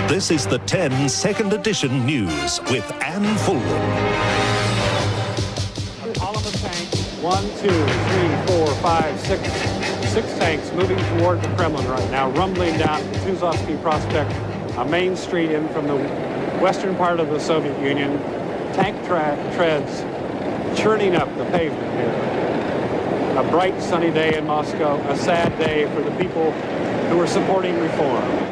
This is the 10-second edition news with Anne Fulham. Column of tanks, 1, 2, 3, 4, 5, 6. 6 tanks moving toward the Kremlin right now, rumbling down Tuzovsky Prospect, a main street in from the western part of the Soviet Union. Tank treads churning up the pavement here. A bright sunny day in Moscow, a sad day for the people who are supporting reform.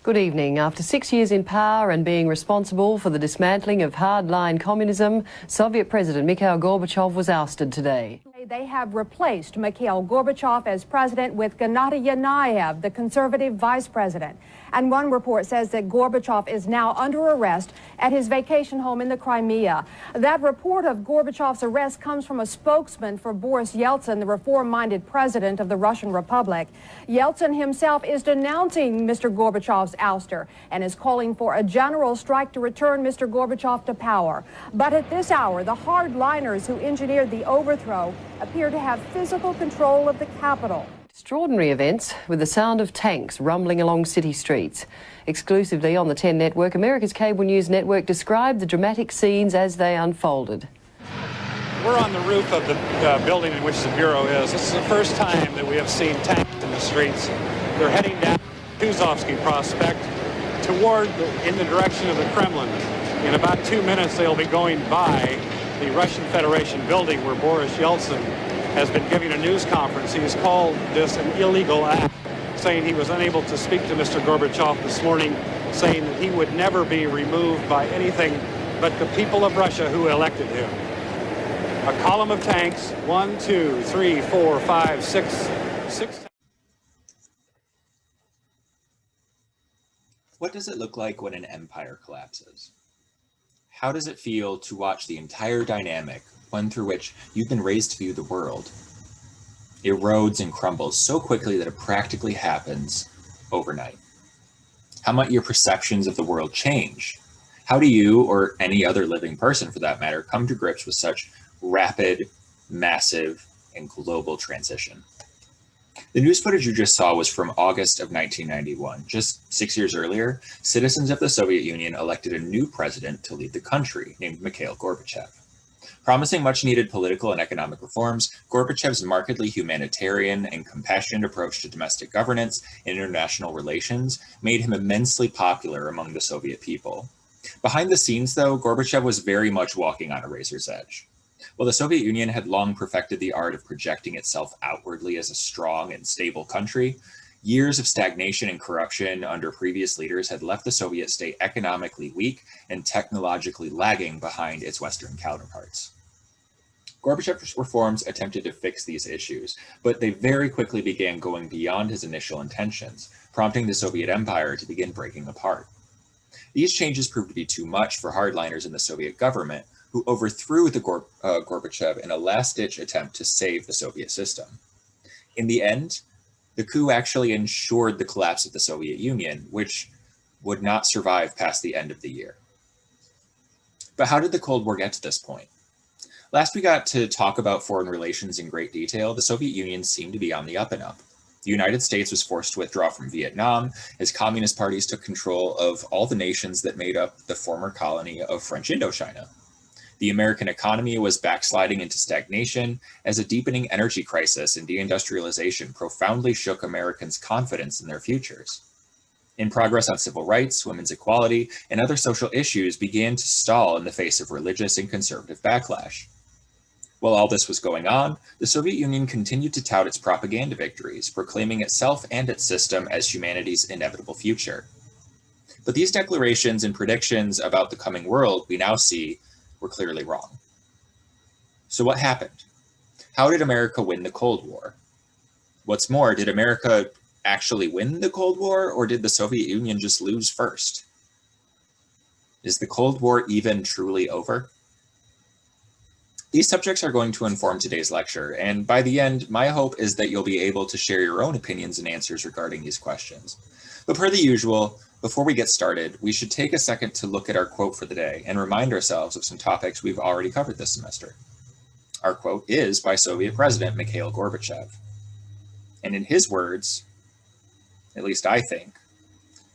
Good evening. After 6 years in power and being responsible for the dismantling of hardline communism, Soviet President Mikhail Gorbachev was ousted today. They have replaced Mikhail Gorbachev as president with Gennady Yanayev, the conservative vice president. And one report says that Gorbachev is now under arrest at his vacation home in the Crimea. That report of Gorbachev's arrest comes from a spokesman for Boris Yeltsin, the reform-minded president of the Russian Republic. Yeltsin himself is denouncing Mr. Gorbachev's ouster and is calling for a general strike to return Mr. Gorbachev to power. But at this hour, the hardliners who engineered the overthrow appear to have physical control of the capital. Extraordinary events with the sound of tanks rumbling along city streets. Exclusively on the 10 network, America's cable news network described the dramatic scenes as they unfolded. We're on the roof of the building in which the Bureau is. This is the first time that we have seen tanks in the streets. They're heading down Tuzovsky Prospect in the direction of the Kremlin. In about 2 minutes, they'll be going by the Russian Federation building where Boris Yeltsin has been giving a news conference. He has called this an illegal act, saying he was unable to speak to Mr. Gorbachev this morning, saying that he would never be removed by anything but the people of Russia who elected him. A column of tanks, 1, 2, 3, 4, 5, 6. What does it look like when an empire collapses? How does it feel to watch the entire dynamic, one through which you've been raised to view the world, erodes and crumbles so quickly that it practically happens overnight? How might your perceptions of the world change? How do you, or any other living person for that matter, come to grips with such rapid, massive, and global transition? The news footage you just saw was from August of 1991. Just 6 years earlier, citizens of the Soviet Union elected a new president to lead the country, named Mikhail Gorbachev. Promising much-needed political and economic reforms, Gorbachev's markedly humanitarian and compassionate approach to domestic governance and international relations made him immensely popular among the Soviet people. Behind the scenes, though, Gorbachev was very much walking on a razor's edge. While the Soviet Union had long perfected the art of projecting itself outwardly as a strong and stable country, years of stagnation and corruption under previous leaders had left the Soviet state economically weak and technologically lagging behind its Western counterparts. Gorbachev's reforms attempted to fix these issues, but they very quickly began going beyond his initial intentions, prompting the Soviet Empire to begin breaking apart. These changes proved to be too much for hardliners in the Soviet government, who overthrew Gorbachev in a last-ditch attempt to save the Soviet system. In the end, the coup actually ensured the collapse of the Soviet Union, which would not survive past the end of the year. But how did the Cold War get to this point? Last we got to talk about foreign relations in great detail, the Soviet Union seemed to be on the up and up. The United States was forced to withdraw from Vietnam as communist parties took control of all the nations that made up the former colony of French Indochina. The American economy was backsliding into stagnation as a deepening energy crisis and deindustrialization profoundly shook Americans' confidence in their futures. In progress on civil rights, women's equality, and other social issues began to stall in the face of religious and conservative backlash. While all this was going on, the Soviet Union continued to tout its propaganda victories, proclaiming itself and its system as humanity's inevitable future. But these declarations and predictions about the coming world we now see were clearly wrong. So what happened? How did America win the Cold War? What's more, did America actually win the Cold War, or did the Soviet Union just lose first? Is the Cold War even truly over? These subjects are going to inform today's lecture, and by the end, my hope is that you'll be able to share your own opinions and answers regarding these questions. But per the usual, before we get started, we should take a second to look at our quote for the day and remind ourselves of some topics we've already covered this semester. Our quote is by Soviet President Mikhail Gorbachev. And in his words, at least I think,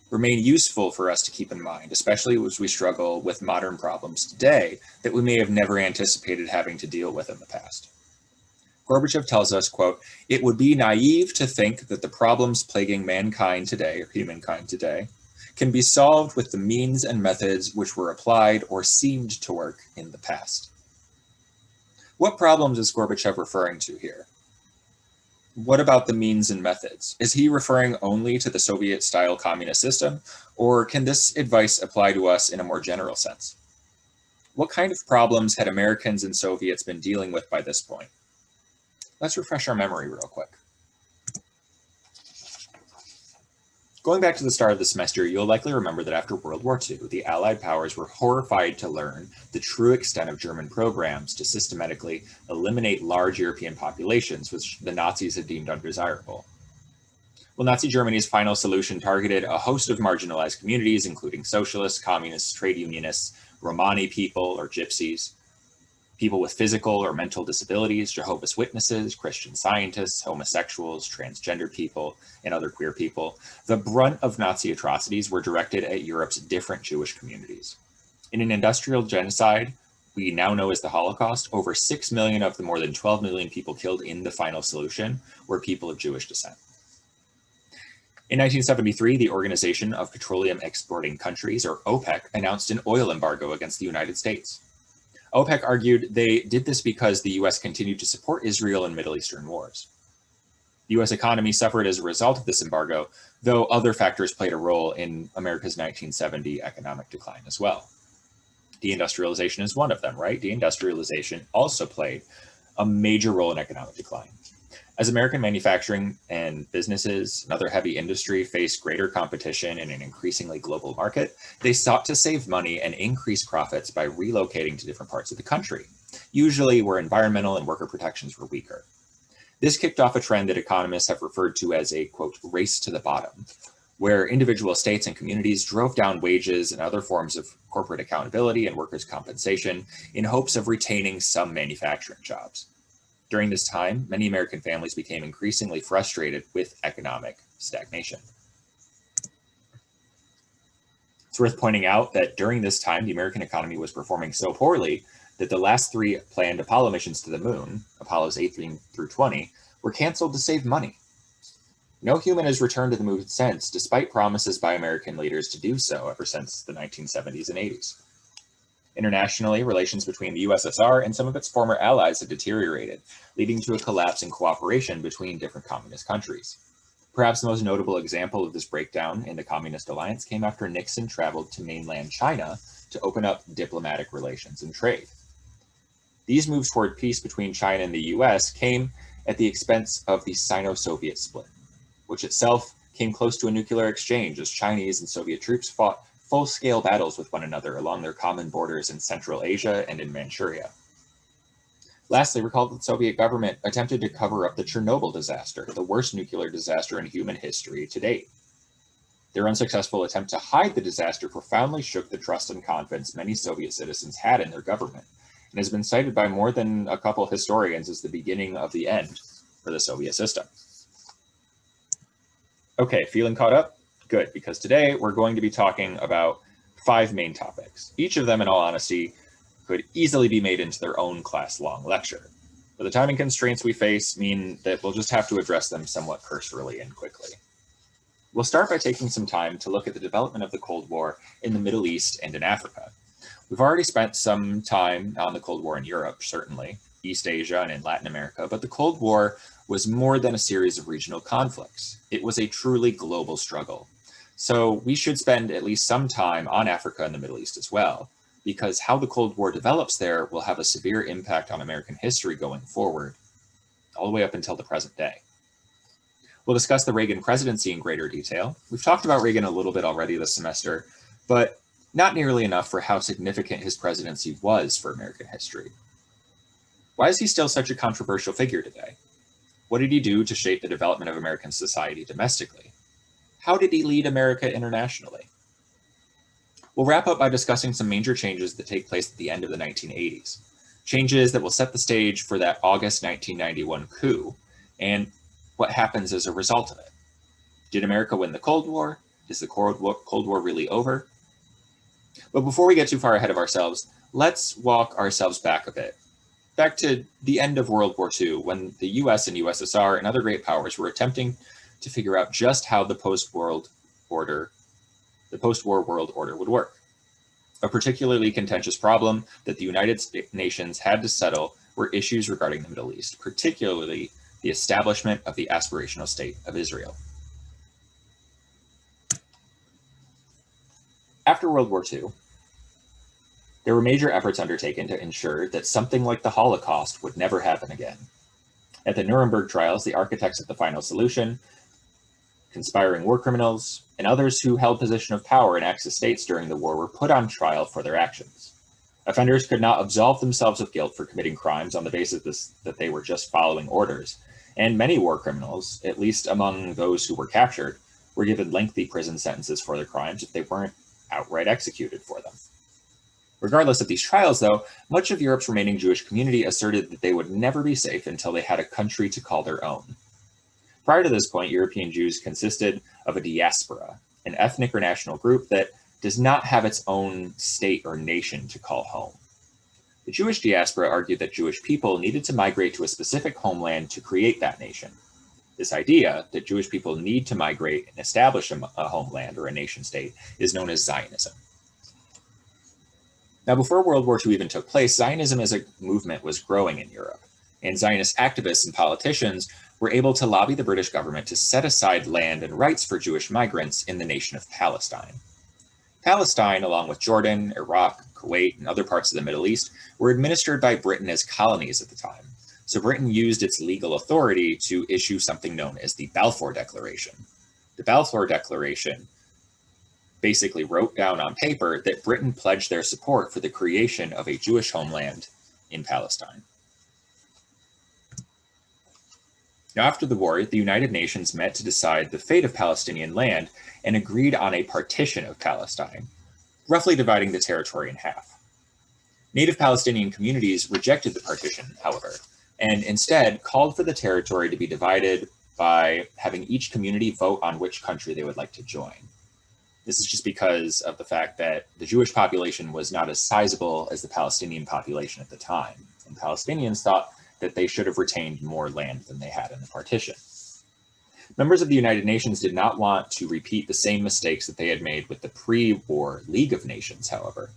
remain useful for us to keep in mind, especially as we struggle with modern problems today that we may have never anticipated having to deal with in the past. Gorbachev tells us, quote, "It would be naive to think that the problems plaguing mankind today, or humankind today, can be solved with the means and methods which were applied or seemed to work in the past." What problems is Gorbachev referring to here? What about the means and methods? Is he referring only to the Soviet-style communist system, or can this advice apply to us in a more general sense? What kind of problems had Americans and Soviets been dealing with by this point? Let's refresh our memory real quick. Going back to the start of the semester, you'll likely remember that after World War II, the Allied powers were horrified to learn the true extent of German programs to systematically eliminate large European populations, which the Nazis had deemed undesirable. Well, Nazi Germany's final solution targeted a host of marginalized communities, including socialists, communists, trade unionists, Romani people or gypsies, people with physical or mental disabilities, Jehovah's Witnesses, Christian Scientists, homosexuals, transgender people, and other queer people. The brunt of Nazi atrocities were directed at Europe's different Jewish communities. In an industrial genocide we now know as the Holocaust, over 6 million of the more than 12 million people killed in the final solution were people of Jewish descent. In 1973, the Organization of Petroleum Exporting Countries, or OPEC, announced an oil embargo against the United States. OPEC argued they did this because the US continued to support Israel in Middle Eastern wars. The US economy suffered as a result of this embargo, though other factors played a role in America's 1970 economic decline as well. Deindustrialization is one of them, right? Deindustrialization also played a major role in economic decline. As American manufacturing and businesses and other heavy industry faced greater competition in an increasingly global market, they sought to save money and increase profits by relocating to different parts of the country, usually where environmental and worker protections were weaker. This kicked off a trend that economists have referred to as a, quote, race to the bottom, where individual states and communities drove down wages and other forms of corporate accountability and workers' compensation in hopes of retaining some manufacturing jobs. During this time, many American families became increasingly frustrated with economic stagnation. It's worth pointing out that during this time, the American economy was performing so poorly that the last 3 planned Apollo missions to the moon, Apollos 18 through 20, were canceled to save money. No human has returned to the moon since, despite promises by American leaders to do so ever since the 1970s and 80s. Internationally, relations between the USSR and some of its former allies had deteriorated, leading to a collapse in cooperation between different communist countries. Perhaps the most notable example of this breakdown in the Communist alliance came after Nixon traveled to mainland China to open up diplomatic relations and trade. These moves toward peace between China and the US came at the expense of the Sino-Soviet split, which itself came close to a nuclear exchange as Chinese and Soviet troops fought full-scale battles with one another along their common borders in Central Asia and in Manchuria. Lastly, recall that the Soviet government attempted to cover up the Chernobyl disaster, the worst nuclear disaster in human history to date. Their unsuccessful attempt to hide the disaster profoundly shook the trust and confidence many Soviet citizens had in their government, and has been cited by more than a couple of historians as the beginning of the end for the Soviet system. Okay, feeling caught up? Good, because today we're going to be talking about 5 main topics. Each of them, in all honesty, could easily be made into their own class-long lecture. But the timing constraints we face mean that we'll just have to address them somewhat cursorily and quickly. We'll start by taking some time to look at the development of the Cold War in the Middle East and in Africa. We've already spent some time on the Cold War in Europe, certainly, East Asia and in Latin America, but the Cold War was more than a series of regional conflicts. It was a truly global struggle. So we should spend at least some time on Africa and the Middle East as well, because how the Cold War develops there will have a severe impact on American history going forward, all the way up until the present day. We'll discuss the Reagan presidency in greater detail. We've talked about Reagan a little bit already this semester, but not nearly enough for how significant his presidency was for American history. Why is he still such a controversial figure today? What did he do to shape the development of American society domestically? How did he lead America internationally? We'll wrap up by discussing some major changes that take place at the end of the 1980s, changes that will set the stage for that August 1991 coup, and what happens as a result of it. Did America win the Cold War? Is the Cold War really over? But before we get too far ahead of ourselves, let's walk ourselves back a bit. Back to the end of World War II, when the US and USSR and other great powers were attempting to figure out just how the post-war world order would work. A particularly contentious problem that the United Nations had to settle were issues regarding the Middle East, particularly the establishment of the aspirational state of Israel. After World War II, there were major efforts undertaken to ensure that something like the Holocaust would never happen again. At the Nuremberg trials, the architects of the final solution, conspiring war criminals, and others who held position of power in Axis states during the war were put on trial for their actions. Offenders could not absolve themselves of guilt for committing crimes on the basis that they were just following orders, and many war criminals, at least among those who were captured, were given lengthy prison sentences for their crimes if they weren't outright executed for them. Regardless of these trials, though, much of Europe's remaining Jewish community asserted that they would never be safe until they had a country to call their own. Prior to this point, European Jews consisted of a diaspora, an ethnic or national group that does not have its own state or nation to call home. The Jewish diaspora argued that Jewish people needed to migrate to a specific homeland to create that nation. This idea that Jewish people need to migrate and establish a homeland or a nation state is known as Zionism. Now, before World War II even took place, Zionism as a movement was growing in Europe, and Zionist activists and politicians were able to lobby the British government to set aside land and rights for Jewish migrants in the nation of Palestine. Palestine, along with Jordan, Iraq, Kuwait, and other parts of the Middle East, were administered by Britain as colonies at the time, so Britain used its legal authority to issue something known as the Balfour Declaration. The Balfour Declaration basically wrote down on paper that Britain pledged their support for the creation of a Jewish homeland in Palestine. Now, after the war, the United Nations met to decide the fate of Palestinian land and agreed on a partition of Palestine, roughly dividing the territory in half. Native Palestinian communities rejected the partition, however, and instead called for the territory to be divided by having each community vote on which country they would like to join. This is just because of the fact that the Jewish population was not as sizable as the Palestinian population at the time, and Palestinians thought that they should have retained more land than they had in the partition. Members of the United Nations did not want to repeat the same mistakes that they had made with the pre-war League of Nations, however,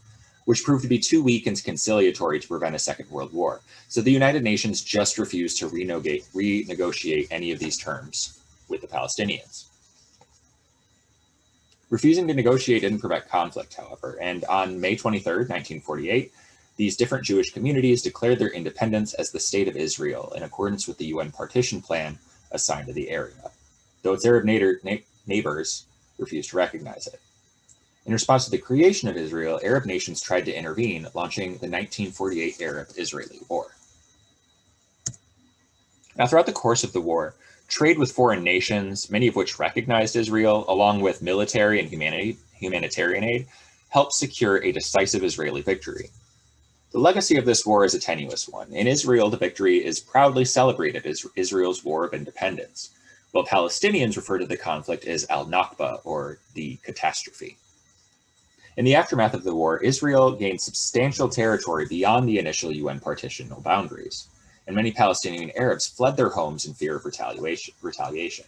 which proved to be too weak and conciliatory to prevent a Second World War. So the United Nations just refused to renegotiate any of these terms with the Palestinians. Refusing to negotiate didn't prevent conflict, however, and on May 23, 1948, these different Jewish communities declared their independence as the State of Israel in accordance with the UN partition plan assigned to the area, though its Arab neighbors refused to recognize it. In response to the creation of Israel, Arab nations tried to intervene, launching the 1948 Arab-Israeli War. Now, throughout the course of the war, trade with foreign nations, many of which recognized Israel, along with military and humanitarian aid, helped secure a decisive Israeli victory. The legacy of this war is a tenuous one. In Israel, the victory is proudly celebrated as Israel's War of Independence, while Palestinians refer to the conflict as al-Nakba, or the catastrophe. In the aftermath of the war, Israel gained substantial territory beyond the initial UN partitional boundaries, and many Palestinian Arabs fled their homes in fear of retaliation.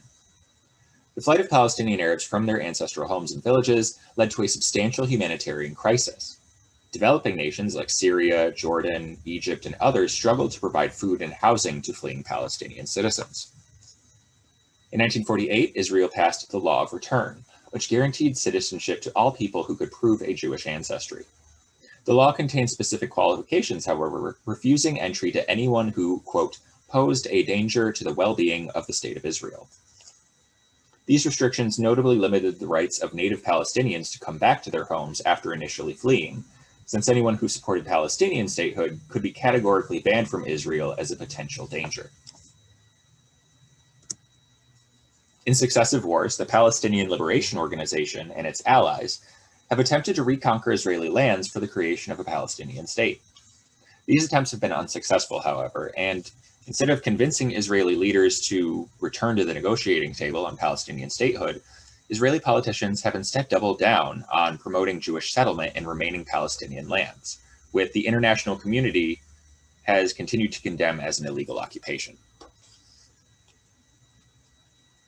The flight of Palestinian Arabs from their ancestral homes and villages led to a substantial humanitarian crisis. Developing nations like Syria, Jordan, Egypt, and others struggled to provide food and housing to fleeing Palestinian citizens. In 1948, Israel passed the Law of Return, which guaranteed citizenship to all people who could prove a Jewish ancestry. The law contained specific qualifications, however, refusing entry to anyone who, quote, posed a danger to the well-being of the State of Israel. These restrictions notably limited the rights of native Palestinians to come back to their homes after initially fleeing, since anyone who supported Palestinian statehood could be categorically banned from Israel as a potential danger. In successive wars, the Palestinian Liberation Organization and its allies have attempted to reconquer Israeli lands for the creation of a Palestinian state. These attempts have been unsuccessful, however, and instead of convincing Israeli leaders to return to the negotiating table on Palestinian statehood, Israeli politicians have instead doubled down on promoting Jewish settlement in remaining Palestinian lands, with the international community has continued to condemn as an illegal occupation.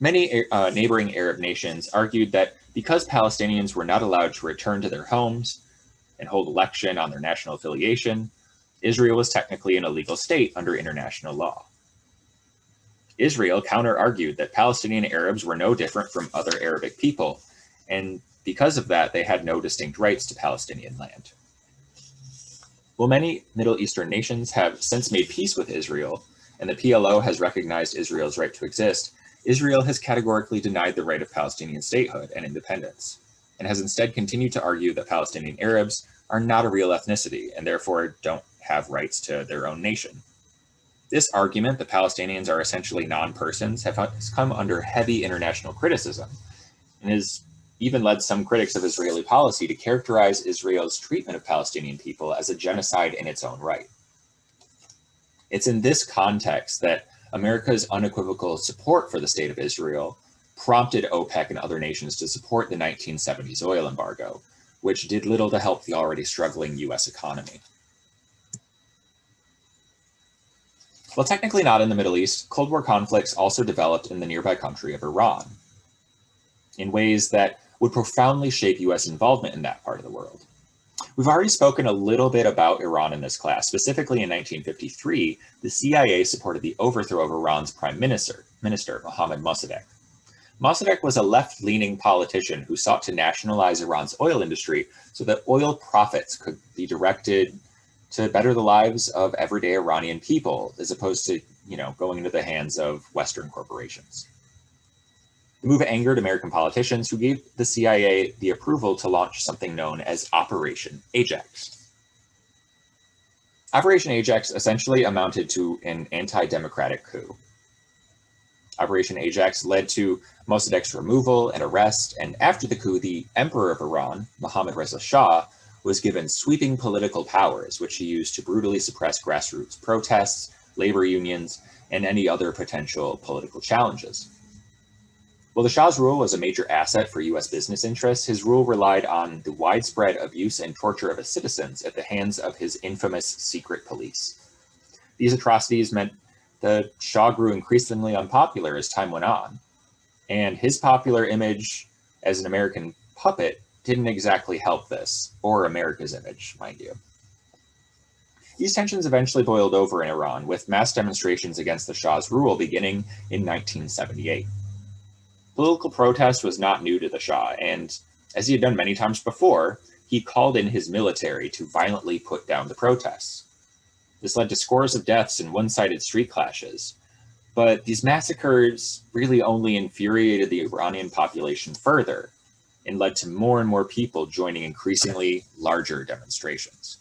Many neighboring Arab nations argued that because Palestinians were not allowed to return to their homes and hold election on their national affiliation, Israel was technically an illegal state under international law. Israel counter-argued that Palestinian Arabs were no different from other Arabic people, and because of that, they had no distinct rights to Palestinian land. While many Middle Eastern nations have since made peace with Israel, and the PLO has recognized Israel's right to exist, Israel has categorically denied the right of Palestinian statehood and independence, and has instead continued to argue that Palestinian Arabs are not a real ethnicity and therefore don't have rights to their own nation. This argument that Palestinians are essentially non-persons has come under heavy international criticism, and has even led some critics of Israeli policy to characterize Israel's treatment of Palestinian people as a genocide in its own right. It's in this context that America's unequivocal support for the state of Israel prompted OPEC and other nations to support the 1970s oil embargo, which did little to help the already struggling US economy. While technically not in the Middle East, Cold War conflicts also developed in the nearby country of Iran in ways that would profoundly shape US involvement in that part of the world. We've already spoken a little bit about Iran in this class. Specifically in 1953, the CIA supported the overthrow of Iran's prime minister, Mohammad Mossadegh. Mossadegh was a left-leaning politician who sought to nationalize Iran's oil industry so that oil profits could be directed to better the lives of everyday Iranian people, as opposed to, going into the hands of Western corporations. The move angered American politicians who gave the CIA the approval to launch something known as Operation Ajax. Operation Ajax essentially amounted to an anti-democratic coup. Operation Ajax led to Mossadegh's removal and arrest, and after the coup, the Emperor of Iran, Mohammad Reza Shah, was given sweeping political powers, which he used to brutally suppress grassroots protests, labor unions, and any other potential political challenges. While the Shah's rule was a major asset for US business interests, his rule relied on the widespread abuse and torture of his citizens at the hands of his infamous secret police. These atrocities meant the Shah grew increasingly unpopular as time went on, and his popular image as an American puppet didn't exactly help this, or America's image, mind you. These tensions eventually boiled over in Iran, with mass demonstrations against the Shah's rule beginning in 1978. Political protest was not new to the Shah, and as he had done many times before, he called in his military to violently put down the protests. This led to scores of deaths and one-sided street clashes, but these massacres really only infuriated the Iranian population further and led to more and more people joining increasingly larger demonstrations.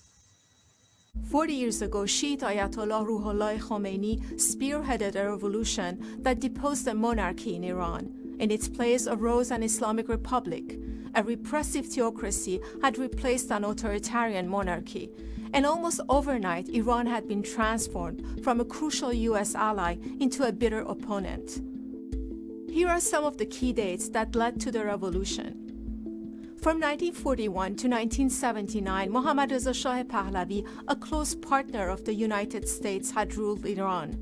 40 years ago, Shiite Ayatollah Ruhollah Khomeini spearheaded a revolution that deposed the monarchy in Iran. In its place arose an Islamic republic. A repressive theocracy had replaced an authoritarian monarchy. And almost overnight, Iran had been transformed from a crucial US ally into a bitter opponent. Here are some of the key dates that led to the revolution. From 1941 to 1979, Mohammad Reza Shah Pahlavi, a close partner of the United States, had ruled Iran.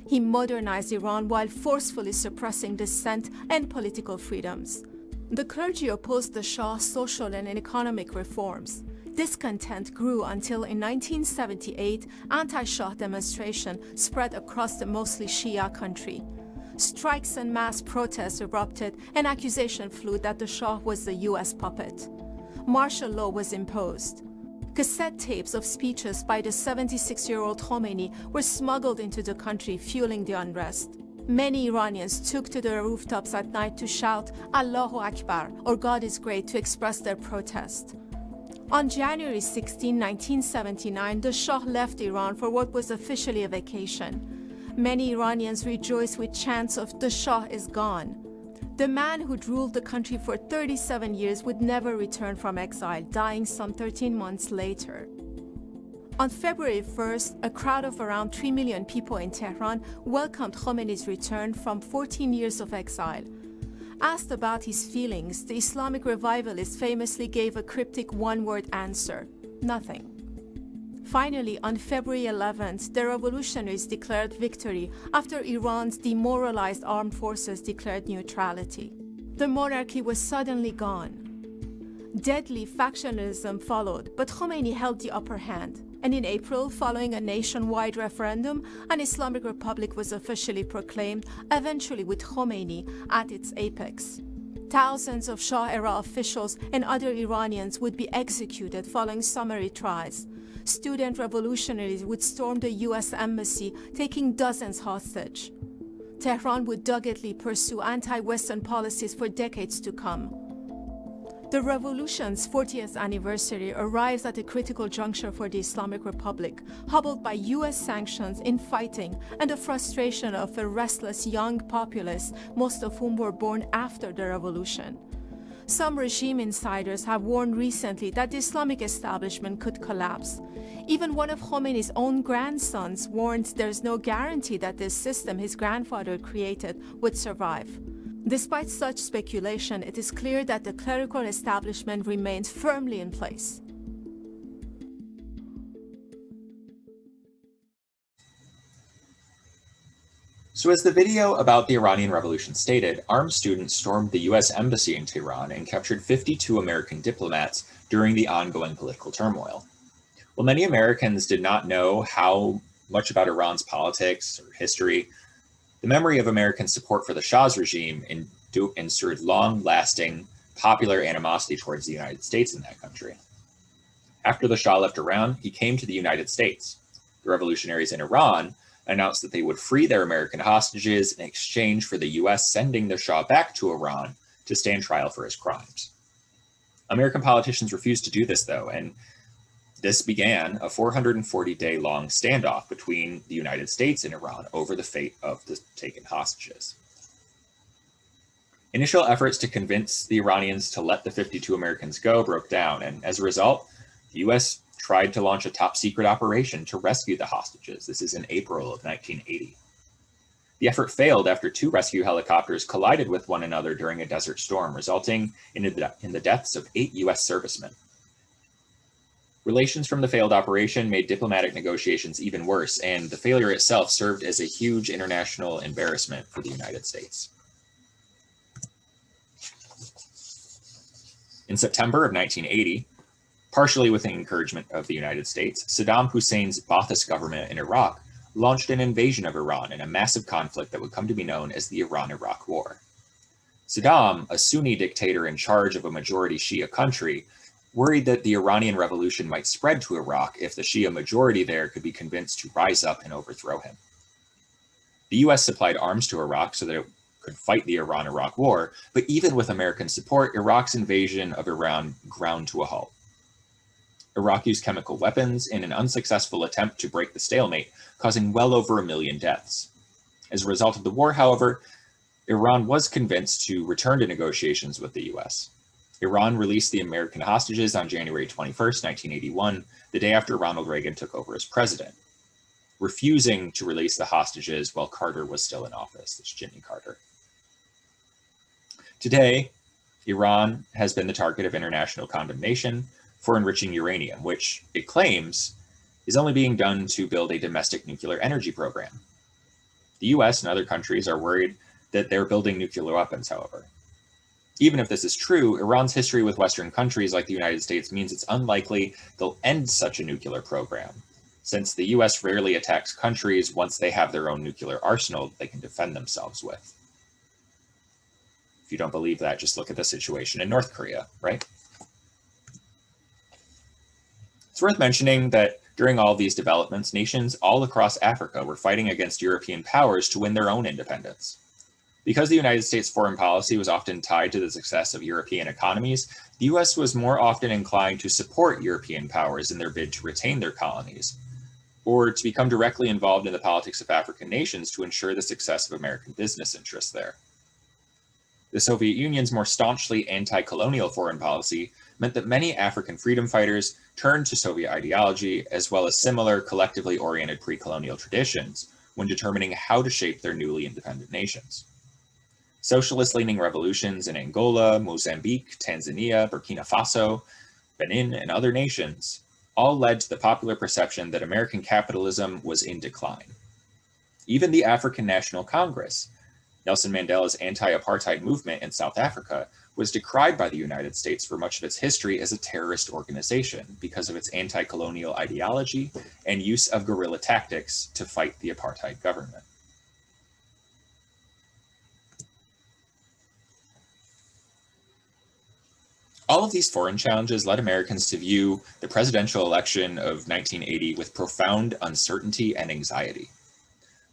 He modernized Iran while forcefully suppressing dissent and political freedoms. The clergy opposed the Shah's social and economic reforms. Discontent grew until in 1978, anti-Shah demonstration spread across the mostly Shia country. Strikes and mass protests erupted, and accusation flew that the Shah was the US puppet. Martial law was imposed. Cassette tapes of speeches by the 76-year-old Khomeini were smuggled into the country, fueling the unrest. Many Iranians took to the rooftops at night to shout Allahu Akbar, or God is great, to express their protest. On January 16, 1979, the Shah left Iran for what was officially a vacation. Many Iranians rejoiced with chants of "The Shah is gone." The man who'd ruled the country for 37 years would never return from exile, dying some 13 months later. On February 1st, a crowd of around 3 million people in Tehran welcomed Khomeini's return from 14 years of exile. Asked about his feelings, the Islamic revivalist famously gave a cryptic one-word answer: nothing. Finally, on February 11th, the revolutionaries declared victory after Iran's demoralized armed forces declared neutrality. The monarchy was suddenly gone. Deadly factionalism followed, but Khomeini held the upper hand. And in April, following a nationwide referendum, an Islamic Republic was officially proclaimed, eventually with Khomeini at its apex. Thousands of Shah-era officials and other Iranians would be executed following summary trials. Student revolutionaries would storm the US embassy, taking dozens hostage. Tehran would doggedly pursue anti-Western policies for decades to come. The revolution's 40th anniversary arrives at a critical juncture for the Islamic Republic, hobbled by US sanctions, infighting, and the frustration of a restless young populace, most of whom were born after the revolution. Some regime insiders have warned recently that the Islamic establishment could collapse. Even one of Khomeini's own grandsons warned there's no guarantee that this system his grandfather created would survive. Despite such speculation, it is clear that the clerical establishment remains firmly in place. So as the video about the Iranian Revolution stated, armed students stormed the US embassy in Tehran and captured 52 American diplomats during the ongoing political turmoil. While many Americans did not know how much about Iran's politics or history, the memory of American support for the Shah's regime ensured long-lasting popular animosity towards the United States in that country. After the Shah left Iran, he came to the United States. The revolutionaries in Iran announced that they would free their American hostages in exchange for the US sending the Shah back to Iran to stand trial for his crimes. American politicians refused to do this, though, and this began a 440-day-long standoff between the United States and Iran over the fate of the taken hostages. Initial efforts to convince the Iranians to let the 52 Americans go broke down, and as a result, the US tried to launch a top-secret operation to rescue the hostages. This is in April of 1980. The effort failed after two rescue helicopters collided with one another during a desert storm, resulting in the deaths of 8 US servicemen. Relations from the failed operation made diplomatic negotiations even worse, and the failure itself served as a huge international embarrassment for the United States. In September of 1980, partially with the encouragement of the United States, Saddam Hussein's Ba'athist government in Iraq launched an invasion of Iran in a massive conflict that would come to be known as the Iran-Iraq War. Saddam, a Sunni dictator in charge of a majority Shia country, worried that the Iranian Revolution might spread to Iraq if the Shia majority there could be convinced to rise up and overthrow him. The US supplied arms to Iraq so that it could fight the Iran-Iraq War, but even with American support, Iraq's invasion of Iran ground to a halt. Iraq used chemical weapons in an unsuccessful attempt to break the stalemate, causing well over 1 million deaths. As a result of the war, however, Iran was convinced to return to negotiations with the US. Iran released the American hostages on January 21st, 1981, the day after Ronald Reagan took over as president, refusing to release the hostages while Carter was still in office. That's Jimmy Carter. Today, Iran has been the target of international condemnation for enriching uranium, which it claims is only being done to build a domestic nuclear energy program. The US and other countries are worried that they're building nuclear weapons, however. Even if this is true, Iran's history with Western countries like the United States means it's unlikely they'll end such a nuclear program, since the US rarely attacks countries once they have their own nuclear arsenal they can defend themselves with. If you don't believe that, just look at the situation in North Korea, right? It's worth mentioning that during all these developments, nations all across Africa were fighting against European powers to win their own independence. Because the United States' foreign policy was often tied to the success of European economies, the US was more often inclined to support European powers in their bid to retain their colonies, or to become directly involved in the politics of African nations to ensure the success of American business interests there. The Soviet Union's more staunchly anti-colonial foreign policy meant that many African freedom fighters turned to Soviet ideology as well as similar collectively oriented pre-colonial traditions when determining how to shape their newly independent nations. Socialist-leaning revolutions in Angola, Mozambique, Tanzania, Burkina Faso, Benin, and other nations all led to the popular perception that American capitalism was in decline. Even the African National Congress, Nelson Mandela's anti-apartheid movement in South Africa, was decried by the United States for much of its history as a terrorist organization because of its anti-colonial ideology and use of guerrilla tactics to fight the apartheid government. All of these foreign challenges led Americans to view the presidential election of 1980 with profound uncertainty and anxiety.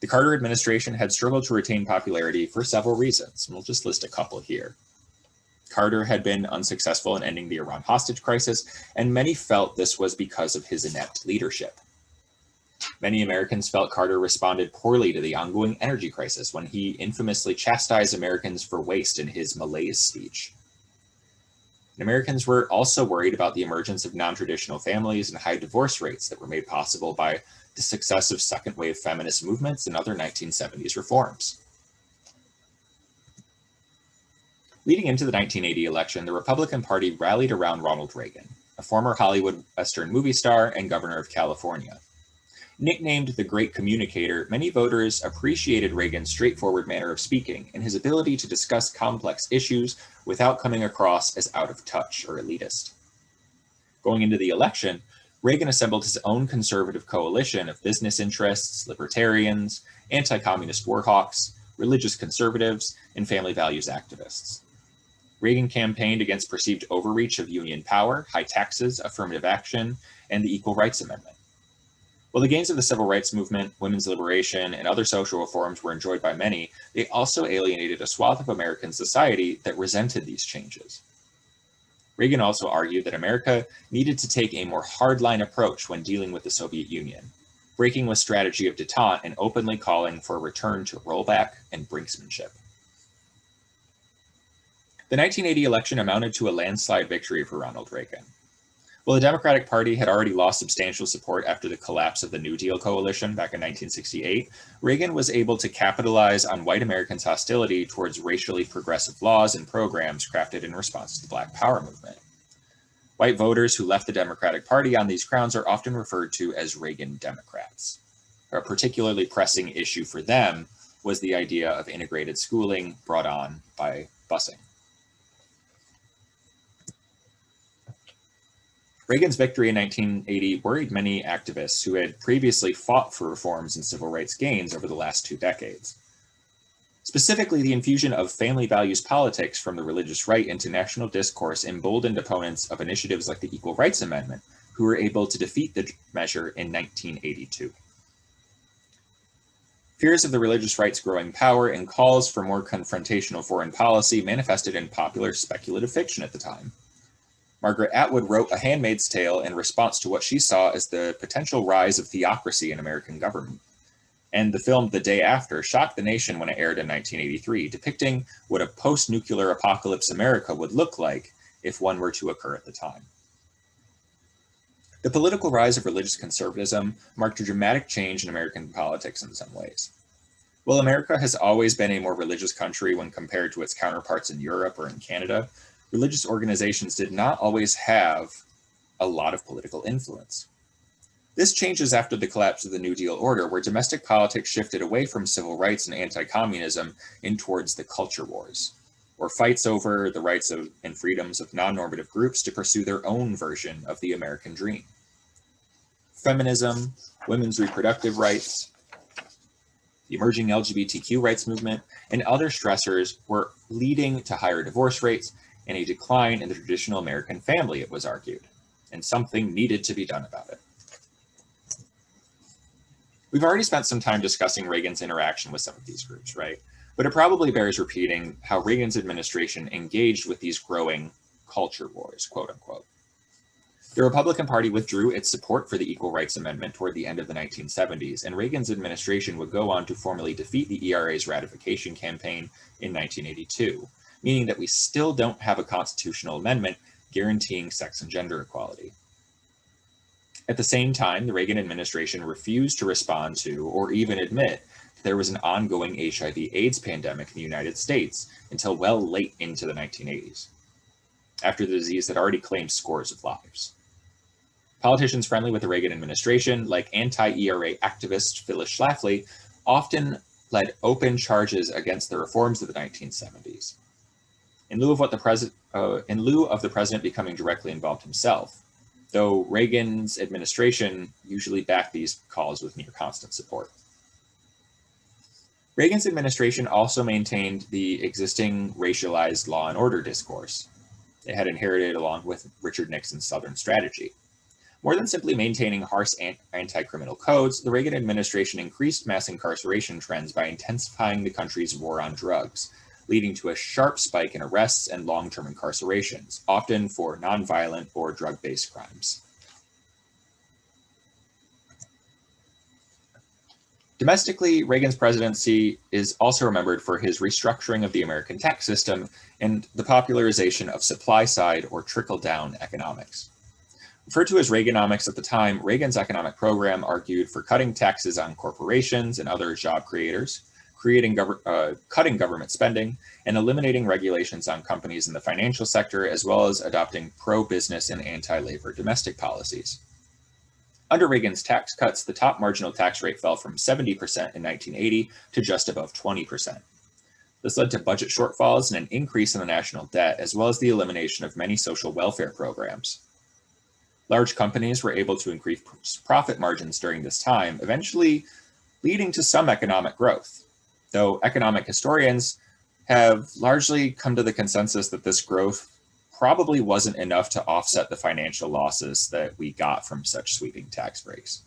The Carter administration had struggled to retain popularity for several reasons, and we'll just list a couple here. Carter had been unsuccessful in ending the Iran hostage crisis, and many felt this was because of his inept leadership. Many Americans felt Carter responded poorly to the ongoing energy crisis when he infamously chastised Americans for waste in his malaise speech. And Americans were also worried about the emergence of non-traditional families and high divorce rates that were made possible by the success of second-wave feminist movements and other 1970s reforms. Leading into the 1980 election, the Republican Party rallied around Ronald Reagan, a former Hollywood Western movie star and governor of California. Nicknamed the Great Communicator, many voters appreciated Reagan's straightforward manner of speaking and his ability to discuss complex issues without coming across as out of touch or elitist. Going into the election, Reagan assembled his own conservative coalition of business interests, libertarians, anti-communist war hawks, religious conservatives, and family values activists. Reagan campaigned against perceived overreach of union power, high taxes, affirmative action, and the Equal Rights Amendment. While the gains of the civil rights movement, women's liberation, and other social reforms were enjoyed by many, they also alienated a swath of American society that resented these changes. Reagan also argued that America needed to take a more hardline approach when dealing with the Soviet Union, breaking with strategy of détente and openly calling for a return to rollback and brinksmanship. The 1980 election amounted to a landslide victory for Ronald Reagan. While the Democratic Party had already lost substantial support after the collapse of the New Deal coalition back in 1968, Reagan was able to capitalize on white Americans' hostility towards racially progressive laws and programs crafted in response to the Black Power movement. White voters who left the Democratic Party on these grounds are often referred to as Reagan Democrats. A particularly pressing issue for them was the idea of integrated schooling brought on by busing. Reagan's victory in 1980 worried many activists who had previously fought for reforms and civil rights gains over the last 2 decades. Specifically, the infusion of family values politics from the religious right into national discourse emboldened opponents of initiatives like the Equal Rights Amendment, who were able to defeat the measure in 1982. Fears of the religious right's growing power and calls for more confrontational foreign policy manifested in popular speculative fiction at the time. Margaret Atwood wrote A Handmaid's Tale in response to what she saw as the potential rise of theocracy in American government. And the film The Day After shocked the nation when it aired in 1983, depicting what a post-nuclear apocalypse America would look like if one were to occur at the time. The political rise of religious conservatism marked a dramatic change in American politics in some ways. While America has always been a more religious country when compared to its counterparts in Europe or in Canada, religious organizations did not always have a lot of political influence. This changes after the collapse of the New Deal order, where domestic politics shifted away from civil rights and anti-communism and towards the culture wars, or fights over the rights and freedoms of non-normative groups to pursue their own version of the American dream. Feminism, women's reproductive rights, the emerging LGBTQ rights movement, and other stressors were leading to higher divorce rates and a decline in the traditional American family, it was argued, and something needed to be done about it. We've already spent some time discussing Reagan's interaction with some of these groups, right? But it probably bears repeating how Reagan's administration engaged with these growing culture wars, quote unquote. The Republican Party withdrew its support for the Equal Rights Amendment toward the end of the 1970s, and Reagan's administration would go on to formally defeat the ERA's ratification campaign in 1982, meaning that we still don't have a constitutional amendment guaranteeing sex and gender equality. At the same time, the Reagan administration refused to respond to or even admit there was an ongoing HIV/AIDS pandemic in the United States until well late into the 1980s, after the disease had already claimed scores of lives. Politicians friendly with the Reagan administration, like anti-ERA activist Phyllis Schlafly, often led open charges against the reforms of the 1970s. In lieu of the president becoming directly involved himself, though Reagan's administration usually backed these calls with near constant support. Reagan's administration also maintained the existing racialized law and order discourse it had inherited along with Richard Nixon's Southern strategy. More than simply maintaining harsh anti-criminal codes, the Reagan administration increased mass incarceration trends by intensifying the country's war on drugs, leading to a sharp spike in arrests and long-term incarcerations, often for nonviolent or drug-based crimes. Domestically, Reagan's presidency is also remembered for his restructuring of the American tax system and the popularization of supply-side or trickle-down economics. Referred to as Reaganomics at the time, Reagan's economic program argued for cutting taxes on corporations and other job creators, cutting government spending, and eliminating regulations on companies in the financial sector, as well as adopting pro-business and anti-labor domestic policies. Under Reagan's tax cuts, the top marginal tax rate fell from 70% in 1980 to just above 20%. This led to budget shortfalls and an increase in the national debt, as well as the elimination of many social welfare programs. Large companies were able to increase profit margins during this time, eventually leading to some economic growth, though economic historians have largely come to the consensus that this growth probably wasn't enough to offset the financial losses that we got from such sweeping tax breaks.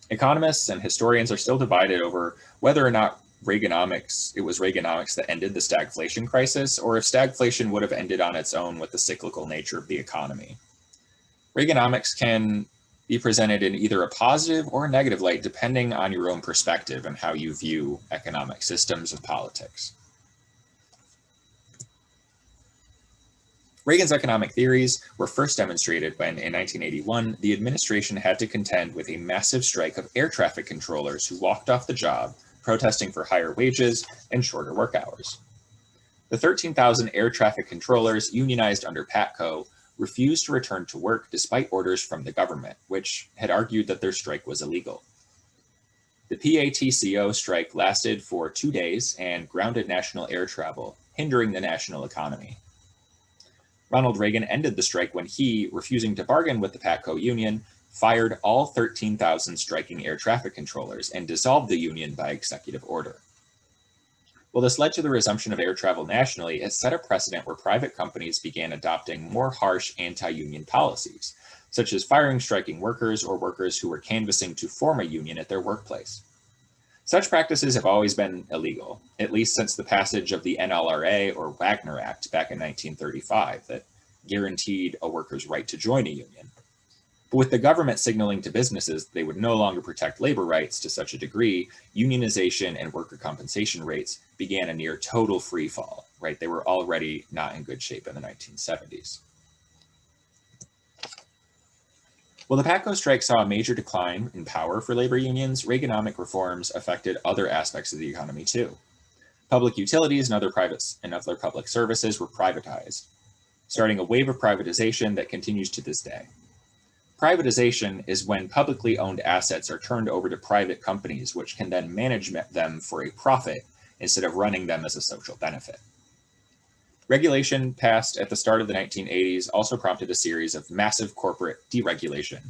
Economists and historians are still divided over whether or not it was Reaganomics that ended the stagflation crisis, or if stagflation would have ended on its own with the cyclical nature of the economy. Reaganomics can be presented in either a positive or a negative light, depending on your own perspective and how you view economic systems of politics. Reagan's economic theories were first demonstrated when, in 1981, the administration had to contend with a massive strike of air traffic controllers who walked off the job, protesting for higher wages and shorter work hours. The 13,000 air traffic controllers unionized under PATCO refused to return to work despite orders from the government, which had argued that their strike was illegal. The PATCO strike lasted for 2 days and grounded national air travel, hindering the national economy. Ronald Reagan ended the strike when he, refusing to bargain with the PATCO union, fired all 13,000 striking air traffic controllers and dissolved the union by executive order. While this led to the resumption of air travel nationally, it set a precedent where private companies began adopting more harsh anti-union policies, such as firing striking workers or workers who were canvassing to form a union at their workplace. Such practices have always been illegal, at least since the passage of the NLRA or Wagner Act back in 1935 that guaranteed a worker's right to join a union. But with the government signaling to businesses they would no longer protect labor rights to such a degree, unionization and worker compensation rates began a near total free fall, right? They were already not in good shape in the 1970s. While the PATCO strike saw a major decline in power for labor unions, Reaganomic reforms affected other aspects of the economy too. Public utilities and other public services were privatized, starting a wave of privatization that continues to this day. Privatization is when publicly owned assets are turned over to private companies, which can then manage them for a profit instead of running them as a social benefit. Regulation passed at the start of the 1980s also prompted a series of massive corporate deregulation.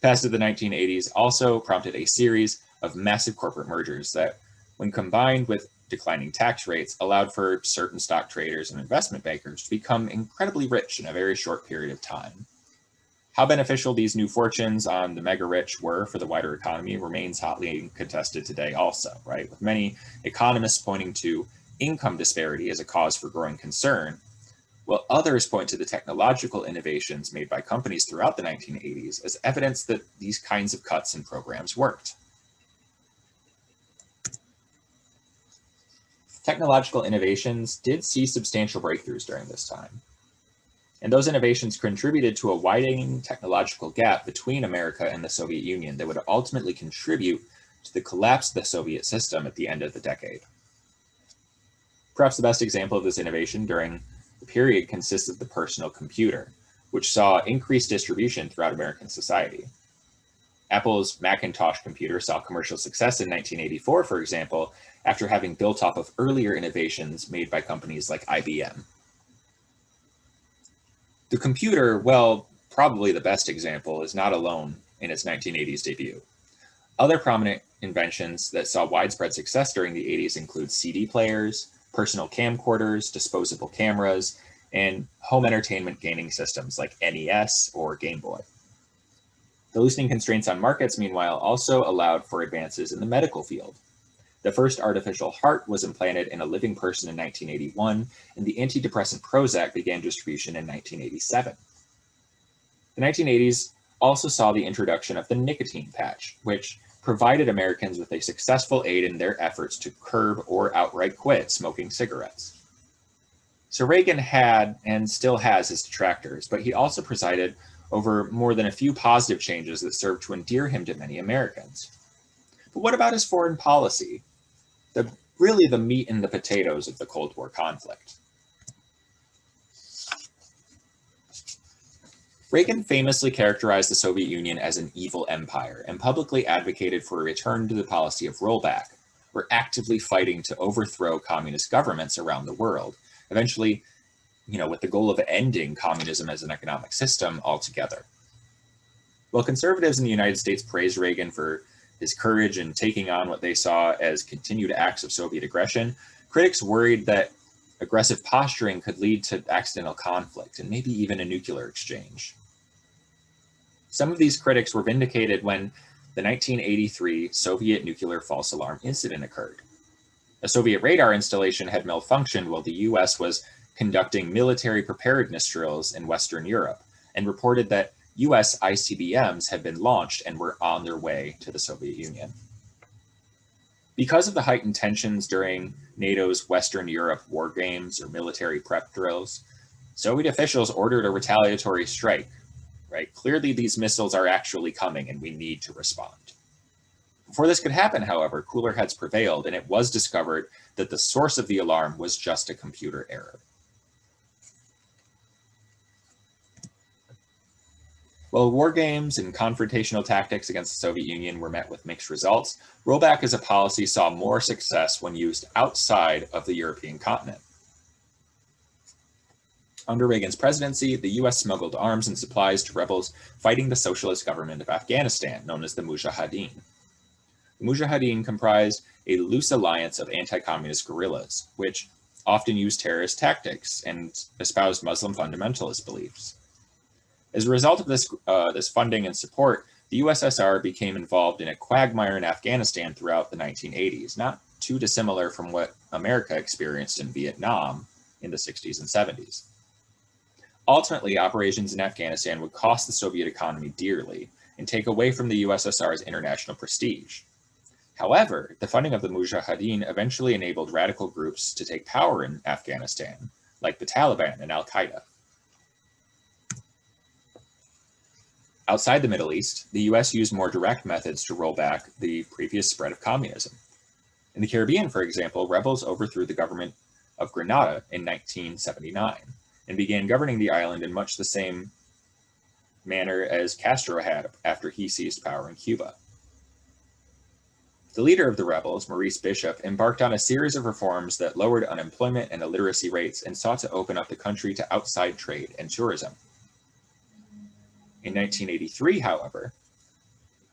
Passed in the 1980s also prompted a series of massive corporate mergers that, when combined with declining tax rates, allowed for certain stock traders and investment bankers to become incredibly rich in a very short period of time. How beneficial these new fortunes on the mega rich were for the wider economy remains hotly contested today also, right? With many economists pointing to income disparity as a cause for growing concern, while others point to the technological innovations made by companies throughout the 1980s as evidence that these kinds of cuts and programs worked. Technological innovations did see substantial breakthroughs during this time, and those innovations contributed to a widening technological gap between America and the Soviet Union that would ultimately contribute to the collapse of the Soviet system at the end of the decade. Perhaps the best example of this innovation during the period consists of the personal computer, which saw increased distribution throughout American society. Apple's Macintosh computer saw commercial success in 1984, for example, after having built off of earlier innovations made by companies like IBM. The computer, well, probably the best example, is not alone in its 1980s debut. Other prominent inventions that saw widespread success during the 80s include CD players, personal camcorders, disposable cameras, and home entertainment gaming systems like NES or Game Boy. The loosening constraints on markets, meanwhile, also allowed for advances in the medical field. The first artificial heart was implanted in a living person in 1981, and the antidepressant Prozac began distribution in 1987. The 1980s also saw the introduction of the nicotine patch, which provided Americans with a successful aid in their efforts to curb or outright quit smoking cigarettes. So Reagan had and still has his detractors, but he also presided over more than a few positive changes that served to endear him to many Americans. But what about his foreign policy? Really the meat and the potatoes of the Cold War conflict. Reagan famously characterized the Soviet Union as an evil empire and publicly advocated for a return to the policy of rollback, or actively fighting to overthrow communist governments around the world, eventually, with the goal of ending communism as an economic system altogether. While conservatives in the United States praised Reagan for his courage in taking on what they saw as continued acts of Soviet aggression, critics worried that aggressive posturing could lead to accidental conflict and maybe even a nuclear exchange. Some of these critics were vindicated when the 1983 Soviet nuclear false alarm incident occurred. A Soviet radar installation had malfunctioned while the US was conducting military preparedness drills in Western Europe, and reported that US ICBMs had been launched and were on their way to the Soviet Union. Because of the heightened tensions during NATO's Western Europe war games or military prep drills, Soviet officials ordered a retaliatory strike, right? Clearly these missiles are actually coming and we need to respond. Before this could happen, however, cooler heads prevailed, and it was discovered that the source of the alarm was just a computer error. While war games and confrontational tactics against the Soviet Union were met with mixed results, rollback as a policy saw more success when used outside of the European continent. Under Reagan's presidency, the US smuggled arms and supplies to rebels fighting the socialist government of Afghanistan, known as the Mujahideen. The Mujahideen comprised a loose alliance of anti-communist guerrillas, which often used terrorist tactics and espoused Muslim fundamentalist beliefs. As a result of this funding and support, the USSR became involved in a quagmire in Afghanistan throughout the 1980s, not too dissimilar from what America experienced in Vietnam in the 60s and 70s. Ultimately, operations in Afghanistan would cost the Soviet economy dearly and take away from the USSR's international prestige. However, the funding of the Mujahideen eventually enabled radical groups to take power in Afghanistan, like the Taliban and Al-Qaeda. Outside the Middle East, the US used more direct methods to roll back the previous spread of communism. In the Caribbean, for example, rebels overthrew the government of Grenada in 1979 and began governing the island in much the same manner as Castro had after he seized power in Cuba. The leader of the rebels, Maurice Bishop, embarked on a series of reforms that lowered unemployment and illiteracy rates and sought to open up the country to outside trade and tourism. In 1983, however,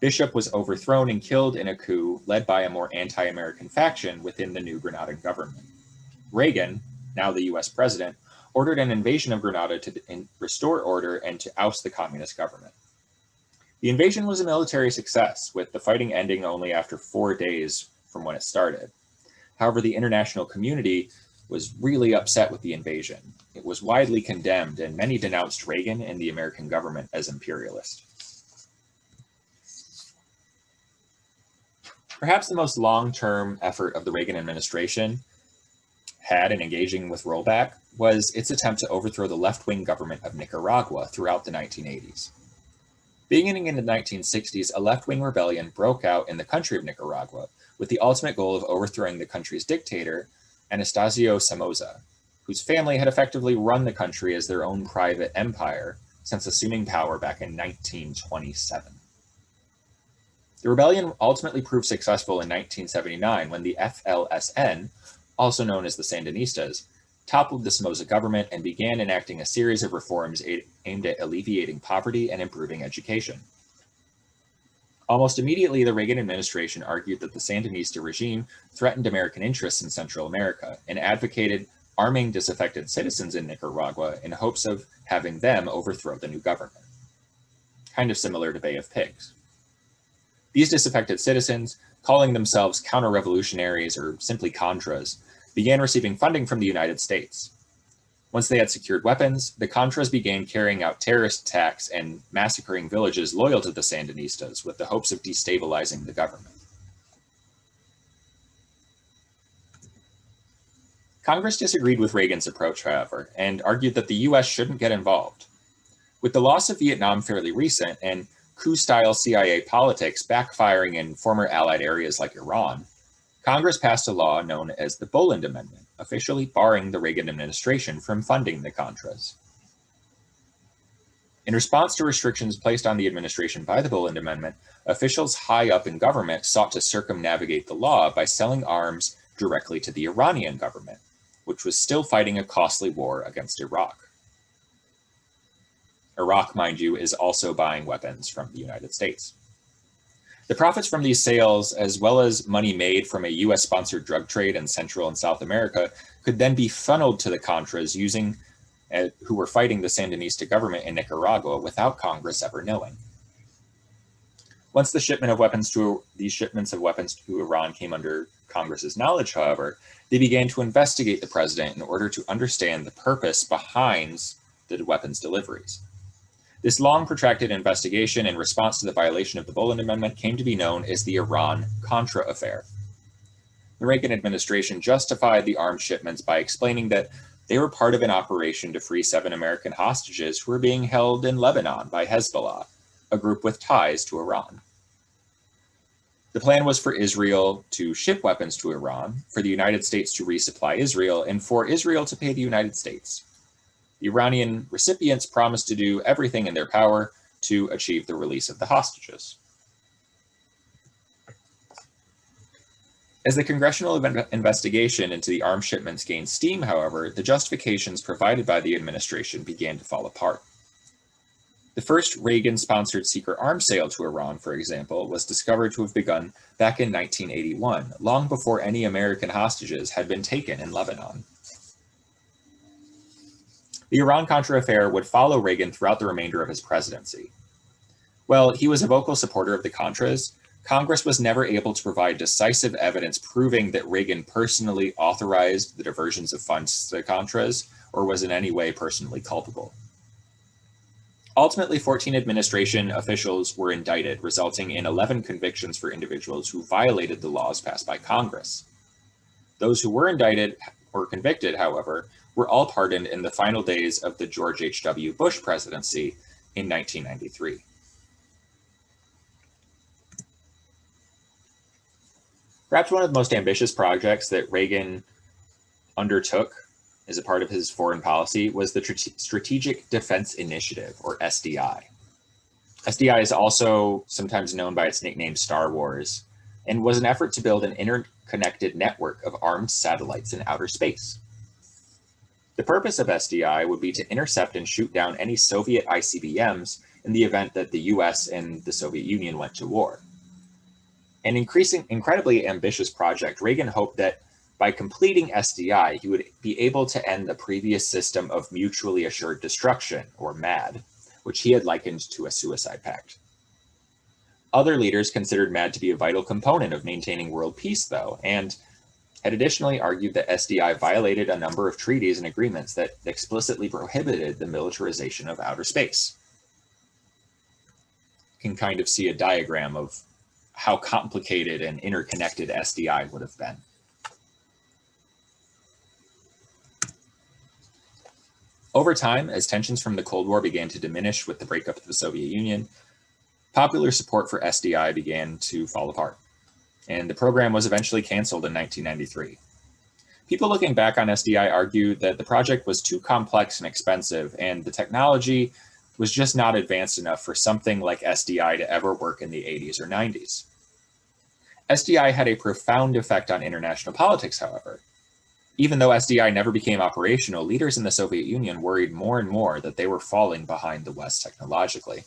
Bishop was overthrown and killed in a coup led by a more anti-American faction within the new Grenadian government. Reagan, now the US president, ordered an invasion of Grenada to restore order and to oust the communist government. The invasion was a military success, with the fighting ending only after 4 days from when it started. However, the international community was really upset with the invasion. It was widely condemned, and many denounced Reagan and the American government as imperialist. Perhaps the most long-term effort of the Reagan administration had in engaging with rollback was its attempt to overthrow the left-wing government of Nicaragua throughout the 1980s. Beginning in the 1960s, a left-wing rebellion broke out in the country of Nicaragua with the ultimate goal of overthrowing the country's dictator, Anastasio Somoza, whose family had effectively run the country as their own private empire since assuming power back in 1927. The rebellion ultimately proved successful in 1979 when the FLSN, also known as the Sandinistas, toppled the Somoza government and began enacting a series of reforms aimed at alleviating poverty and improving education. Almost immediately, the Reagan administration argued that the Sandinista regime threatened American interests in Central America and advocated arming disaffected citizens in Nicaragua in hopes of having them overthrow the new government. Kind of similar to Bay of Pigs. These disaffected citizens, calling themselves counter-revolutionaries or simply Contras, began receiving funding from the United States. Once they had secured weapons, the Contras began carrying out terrorist attacks and massacring villages loyal to the Sandinistas with the hopes of destabilizing the government. Congress disagreed with Reagan's approach, however, and argued that the US shouldn't get involved. With the loss of Vietnam fairly recent and coup-style CIA politics backfiring in former Allied areas like Iran, Congress passed a law known as the Boland Amendment, officially barring the Reagan administration from funding the Contras. In response to restrictions placed on the administration by the Boland Amendment, officials high up in government sought to circumnavigate the law by selling arms directly to the Iranian government, which was still fighting a costly war against Iraq. Iraq, mind you, is also buying weapons from the United States. The profits from these sales, as well as money made from a US-sponsored drug trade in Central and South America, could then be funneled to the Contras who were fighting the Sandinista government in Nicaragua without Congress ever knowing. Once these shipments of weapons to Iran came under Congress's knowledge, however, they began to investigate the president in order to understand the purpose behind the weapons deliveries. This long protracted investigation in response to the violation of the Boland Amendment came to be known as the Iran-Contra affair. The Reagan administration justified the arms shipments by explaining that they were part of an operation to free 7 American hostages who were being held in Lebanon by Hezbollah, a group with ties to Iran. The plan was for Israel to ship weapons to Iran, for the United States to resupply Israel, and for Israel to pay the United States. The Iranian recipients promised to do everything in their power to achieve the release of the hostages. As the congressional investigation into the arms shipments gained steam, however, the justifications provided by the administration began to fall apart. The first Reagan-sponsored secret arms sale to Iran, for example, was discovered to have begun back in 1981, long before any American hostages had been taken in Lebanon. The Iran-Contra affair would follow Reagan throughout the remainder of his presidency. While he was a vocal supporter of the Contras, Congress was never able to provide decisive evidence proving that Reagan personally authorized the diversions of funds to the Contras or was in any way personally culpable. Ultimately, 14 administration officials were indicted, resulting in 11 convictions for individuals who violated the laws passed by Congress. Those who were indicted or convicted, however, were all pardoned in the final days of the George H.W. Bush presidency in 1993. Perhaps one of the most ambitious projects that Reagan undertook as a part of his foreign policy was the Strategic Defense Initiative, or SDI. SDI is also sometimes known by its nickname Star Wars, and was an effort to build an interconnected network of armed satellites in outer space. The purpose of SDI would be to intercept and shoot down any Soviet ICBMs in the event that the US and the Soviet Union went to war. An incredibly ambitious project, Reagan hoped that by completing SDI, he would be able to end the previous system of mutually assured destruction, or MAD, which he had likened to a suicide pact. Other leaders considered MAD to be a vital component of maintaining world peace, though, and had additionally argued that SDI violated a number of treaties and agreements that explicitly prohibited the militarization of outer space. You can kind of see a diagram of how complicated and interconnected SDI would have been. Over time, as tensions from the Cold War began to diminish with the breakup of the Soviet Union, popular support for SDI began to fall apart, and the program was eventually canceled in 1993. People looking back on SDI argue that the project was too complex and expensive, and the technology was just not advanced enough for something like SDI to ever work in the 80s or 90s. SDI had a profound effect on international politics, however. Even though SDI never became operational, leaders in the Soviet Union worried more and more that they were falling behind the West technologically.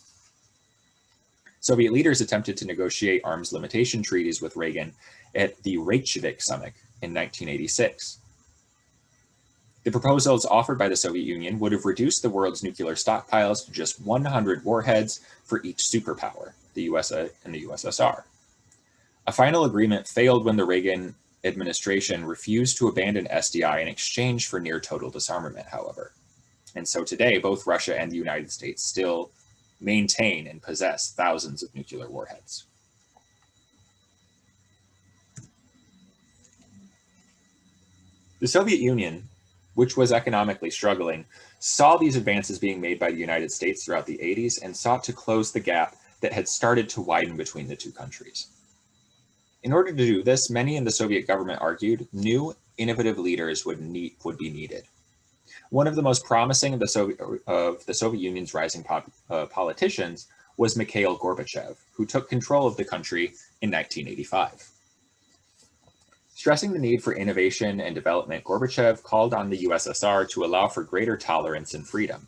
Soviet leaders attempted to negotiate arms limitation treaties with Reagan at the Ratcheted summit in 1986. The proposals offered by the Soviet Union would have reduced the world's nuclear stockpiles to just 100 warheads for each superpower, the USA and the USSR. A final agreement failed when the Reagan administration refused to abandon SDI in exchange for near total disarmament, however. And so today, both Russia and the United States still maintain and possess thousands of nuclear warheads. The Soviet Union, which was economically struggling, saw these advances being made by the United States throughout the 80s and sought to close the gap that had started to widen between the two countries. In order to do this, many in the Soviet government argued new, innovative leaders would be needed. One of the most promising of the Soviet Union's rising politicians was Mikhail Gorbachev, who took control of the country in 1985. Stressing the need for innovation and development, Gorbachev called on the USSR to allow for greater tolerance and freedom.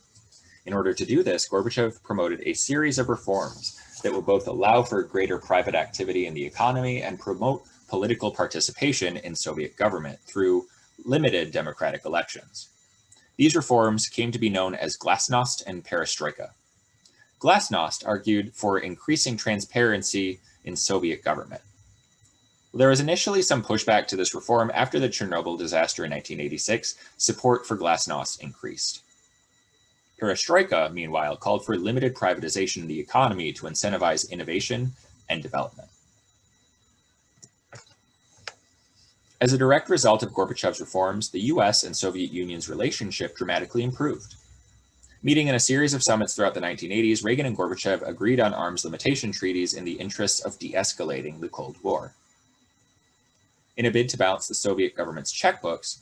In order to do this, Gorbachev promoted a series of reforms that will both allow for greater private activity in the economy and promote political participation in Soviet government through limited democratic elections. These reforms came to be known as glasnost and perestroika. Glasnost argued for increasing transparency in Soviet government. There was initially some pushback to this reform. After the Chernobyl disaster in 1986, support for glasnost increased. Perestroika, meanwhile, called for limited privatization in the economy to incentivize innovation and development. As a direct result of Gorbachev's reforms, the US and Soviet Union's relationship dramatically improved. Meeting in a series of summits throughout the 1980s, Reagan and Gorbachev agreed on arms limitation treaties in the interests of de-escalating the Cold War. In a bid to balance the Soviet government's checkbooks,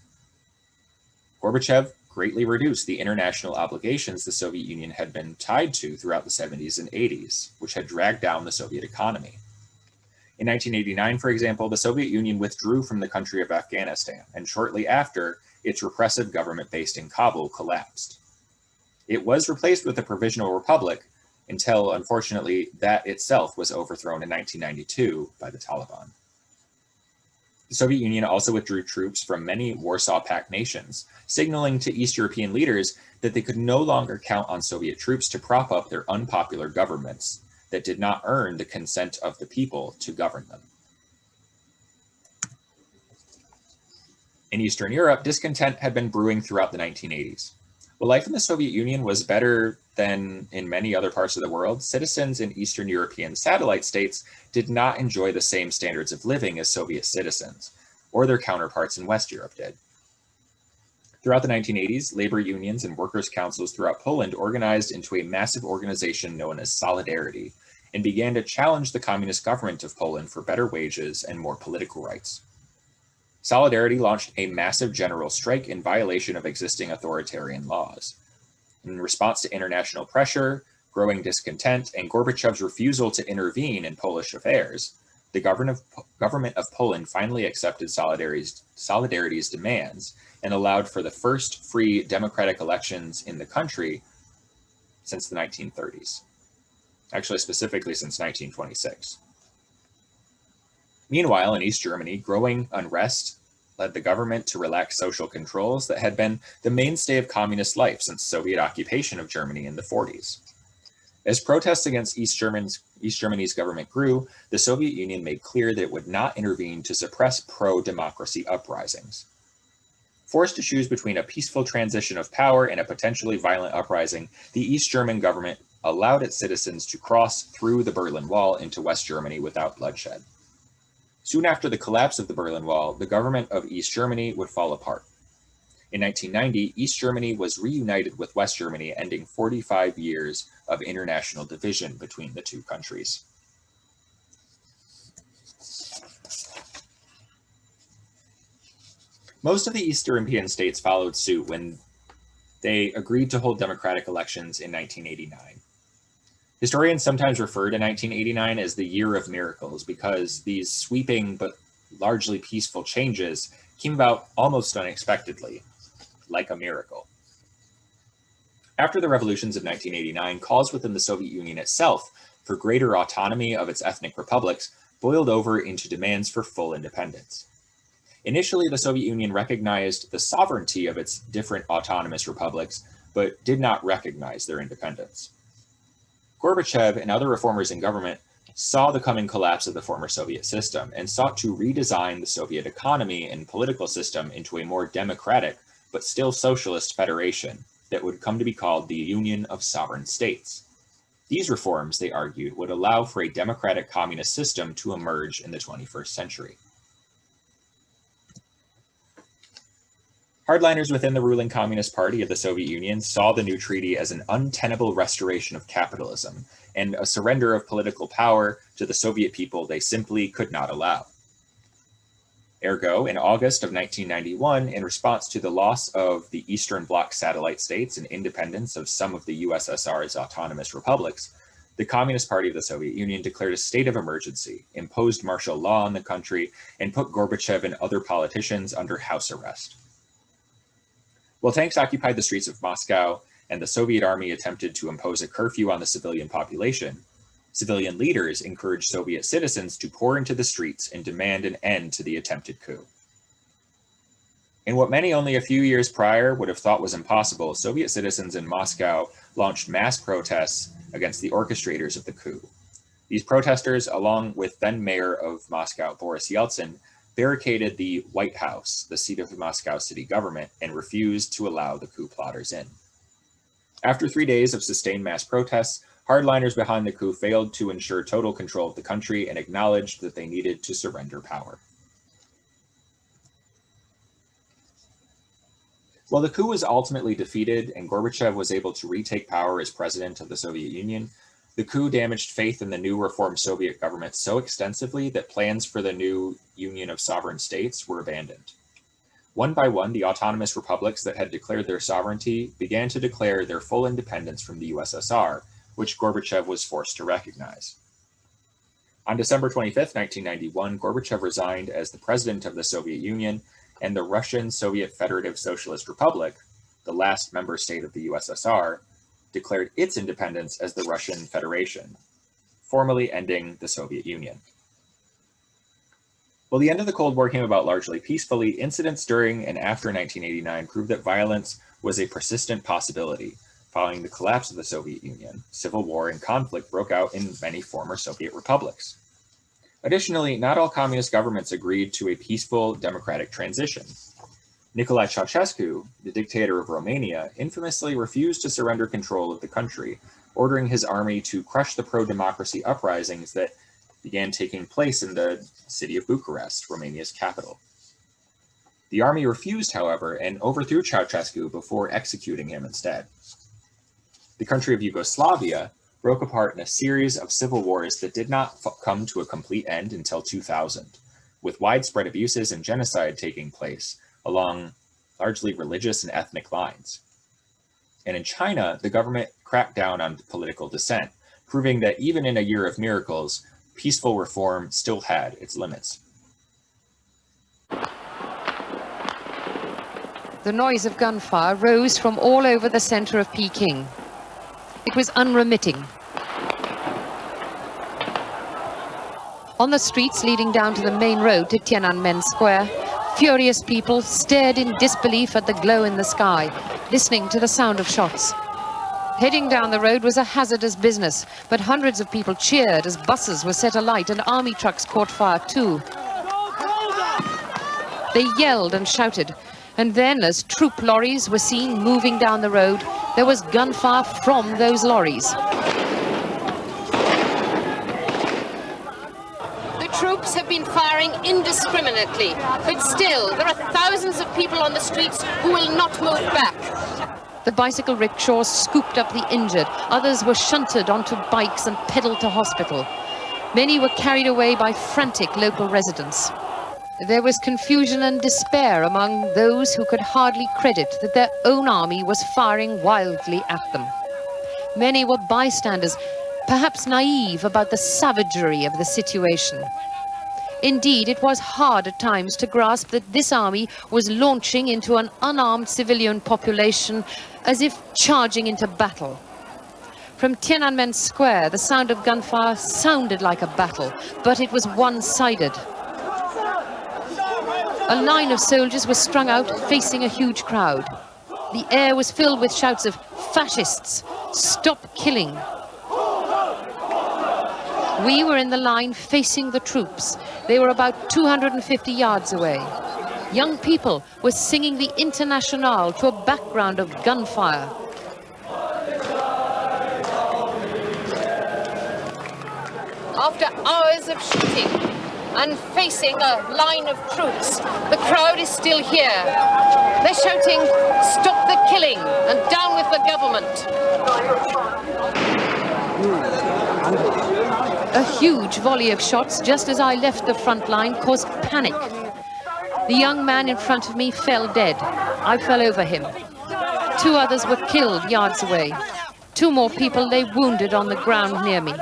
Gorbachev greatly reduced the international obligations the Soviet Union had been tied to throughout the 70s and 80s, which had dragged down the Soviet economy. In 1989, for example, the Soviet Union withdrew from the country of Afghanistan, and shortly after, its repressive government based in Kabul collapsed. It was replaced with a provisional republic until, unfortunately, that itself was overthrown in 1992 by the Taliban. The Soviet Union also withdrew troops from many Warsaw Pact nations, signaling to East European leaders that they could no longer count on Soviet troops to prop up their unpopular governments that did not earn the consent of the people to govern them. In Eastern Europe, discontent had been brewing throughout the 1980s. While life in the Soviet Union was better than in many other parts of the world, citizens in Eastern European satellite states did not enjoy the same standards of living as Soviet citizens, or their counterparts in West Europe did. Throughout the 1980s, labor unions and workers' councils throughout Poland organized into a massive organization known as Solidarity, and began to challenge the communist government of Poland for better wages and more political rights. Solidarity launched a massive general strike in violation of existing authoritarian laws. In response to international pressure, growing discontent, and Gorbachev's refusal to intervene in Polish affairs, the government of Poland finally accepted Solidarity's demands and allowed for the first free democratic elections in the country since the 1930s. Actually, specifically since 1926. Meanwhile, in East Germany, growing unrest led the government to relax social controls that had been the mainstay of communist life since Soviet occupation of Germany in the 40s. As protests against East Germany's government grew, the Soviet Union made clear that it would not intervene to suppress pro-democracy uprisings. Forced to choose between a peaceful transition of power and a potentially violent uprising, the East German government allowed its citizens to cross through the Berlin Wall into West Germany without bloodshed. Soon after the collapse of the Berlin Wall, the government of East Germany would fall apart. In 1990, East Germany was reunited with West Germany, ending 45 years of international division between the two countries. Most of the East European states followed suit when they agreed to hold democratic elections in 1989. Historians sometimes refer to 1989 as the year of miracles because these sweeping but largely peaceful changes came about almost unexpectedly, like a miracle. After the revolutions of 1989, calls within the Soviet Union itself for greater autonomy of its ethnic republics boiled over into demands for full independence. Initially, the Soviet Union recognized the sovereignty of its different autonomous republics, but did not recognize their independence. Gorbachev and other reformers in government saw the coming collapse of the former Soviet system and sought to redesign the Soviet economy and political system into a more democratic, but still socialist federation that would come to be called the Union of Sovereign States. These reforms, they argued, would allow for a democratic communist system to emerge in the 21st century. Hardliners within the ruling Communist Party of the Soviet Union saw the new treaty as an untenable restoration of capitalism and a surrender of political power to the Soviet people they simply could not allow. Ergo, in August of 1991, in response to the loss of the Eastern Bloc satellite states and independence of some of the USSR's autonomous republics, the Communist Party of the Soviet Union declared a state of emergency, imposed martial law on the country, and put Gorbachev and other politicians under house arrest. While tanks occupied the streets of Moscow and the Soviet army attempted to impose a curfew on the civilian population, civilian leaders encouraged Soviet citizens to pour into the streets and demand an end to the attempted coup. In what many only a few years prior would have thought was impossible, Soviet citizens in Moscow launched mass protests against the orchestrators of the coup. These protesters, along with then mayor of Moscow, Boris Yeltsin, barricaded the White House, the seat of the Moscow city government, and refused to allow the coup plotters in. After 3 days of sustained mass protests, hardliners behind the coup failed to ensure total control of the country and acknowledged that they needed to surrender power. While the coup was ultimately defeated and Gorbachev was able to retake power as president of the Soviet Union, the coup damaged faith in the new reformed Soviet government so extensively that plans for the new Union of Sovereign States were abandoned. One by one, the autonomous republics that had declared their sovereignty began to declare their full independence from the USSR, which Gorbachev was forced to recognize. On December 25, 1991, Gorbachev resigned as the president of the Soviet Union, and the Russian Soviet Federative Socialist Republic, the last member state of the USSR, declared its independence as the Russian Federation, formally ending the Soviet Union. While the end of the Cold War came about largely peacefully, incidents during and after 1989 proved that violence was a persistent possibility. Following the collapse of the Soviet Union, civil war and conflict broke out in many former Soviet republics. Additionally, not all communist governments agreed to a peaceful democratic transition. Nicolae Ceausescu, the dictator of Romania, infamously refused to surrender control of the country, ordering his army to crush the pro-democracy uprisings that began taking place in the city of Bucharest, Romania's capital. The army refused, however, and overthrew Ceausescu before executing him instead. The country of Yugoslavia broke apart in a series of civil wars that did not come to a complete end until 2000, with widespread abuses and genocide taking place along largely religious and ethnic lines. And in China, the government cracked down on political dissent, proving that even in a year of miracles, peaceful reform still had its limits. The noise of gunfire rose from all over the center of Peking. It was unremitting. On the streets leading down to the main road to Tiananmen Square, furious people stared in disbelief at the glow in the sky, listening to the sound of shots. Heading down the road was a hazardous business, but hundreds of people cheered as buses were set alight and army trucks caught fire too. They yelled and shouted, and then as troop lorries were seen moving down the road, there was gunfire from those lorries. The troops have been firing firing indiscriminately. But still, there are thousands of people on the streets who will not move back. The bicycle rickshaws scooped up the injured. Others were shunted onto bikes and pedaled to hospital. Many were carried away by frantic local residents. There was confusion and despair among those who could hardly credit that their own army was firing wildly at them. Many were bystanders, perhaps naive about the savagery of the situation. Indeed, it was hard at times to grasp that this army was launching into an unarmed civilian population as if charging into battle. From Tiananmen Square, the sound of gunfire sounded like a battle, but it was one-sided. A line of soldiers was strung out, facing a huge crowd. The air was filled with shouts of "Fascists! Stop killing!" We were in the line facing the troops. They were about 250 yards away. Young people were singing the Internationale to a background of gunfire. After hours of shooting and facing a line of troops, the crowd is still here. They're shouting, "Stop the killing and down with the government." A huge volley of shots just as I left the front line caused panic. The young man in front of me fell dead. I fell over him. 2 others were killed yards away. 2 more people lay wounded on the ground near me.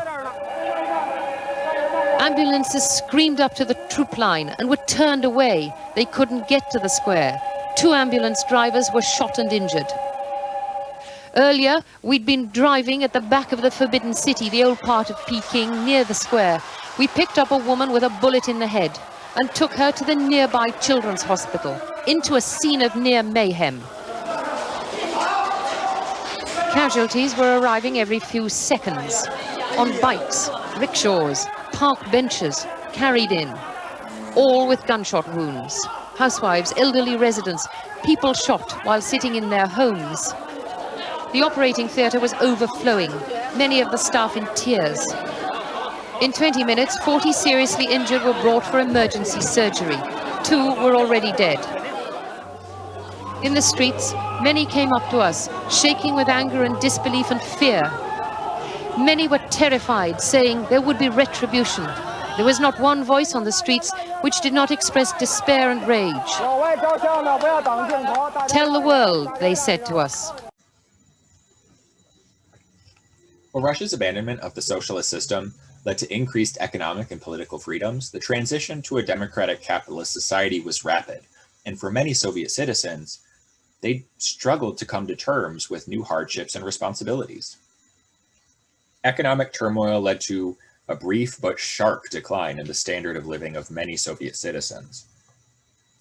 Ambulances screamed up to the troop line and were turned away. They couldn't get to the square. 2 ambulance drivers were shot and injured. Earlier, we'd been driving at the back of the Forbidden City, the old part of Peking, near the square. We picked up a woman with a bullet in the head and took her to the nearby children's hospital, into a scene of near mayhem. Casualties were arriving every few seconds, on bikes, rickshaws, park benches, carried in, all with gunshot wounds. Housewives, elderly residents, people shot while sitting in their homes. The operating theatre was overflowing, many of the staff in tears. In 20 minutes, 40 seriously injured were brought for emergency surgery. 2 were already dead. In the streets, many came up to us, shaking with anger and disbelief and fear. Many were terrified, saying there would be retribution. There was not one voice on the streets which did not express despair and rage. "Tell the world," they said to us. While Russia's abandonment of the socialist system led to increased economic and political freedoms, the transition to a democratic capitalist society was rapid, and for many Soviet citizens, they struggled to come to terms with new hardships and responsibilities. Economic turmoil led to a brief but sharp decline in the standard of living of many Soviet citizens.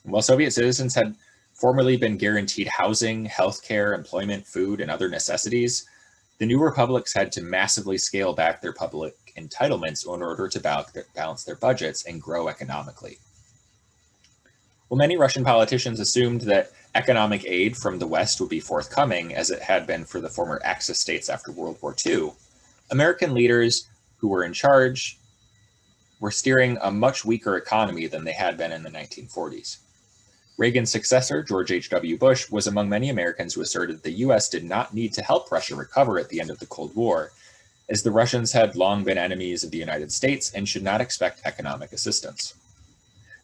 And while Soviet citizens had formerly been guaranteed housing, healthcare, employment, food, and other necessities, the new republics had to massively scale back their public entitlements in order to balance their budgets and grow economically. While many Russian politicians assumed that economic aid from the West would be forthcoming, as it had been for the former Axis states after World War II, American leaders who were in charge were steering a much weaker economy than they had been in the 1940s. Reagan's successor, George H.W. Bush, was among many Americans who asserted the U.S. did not need to help Russia recover at the end of the Cold War, as the Russians had long been enemies of the United States and should not expect economic assistance.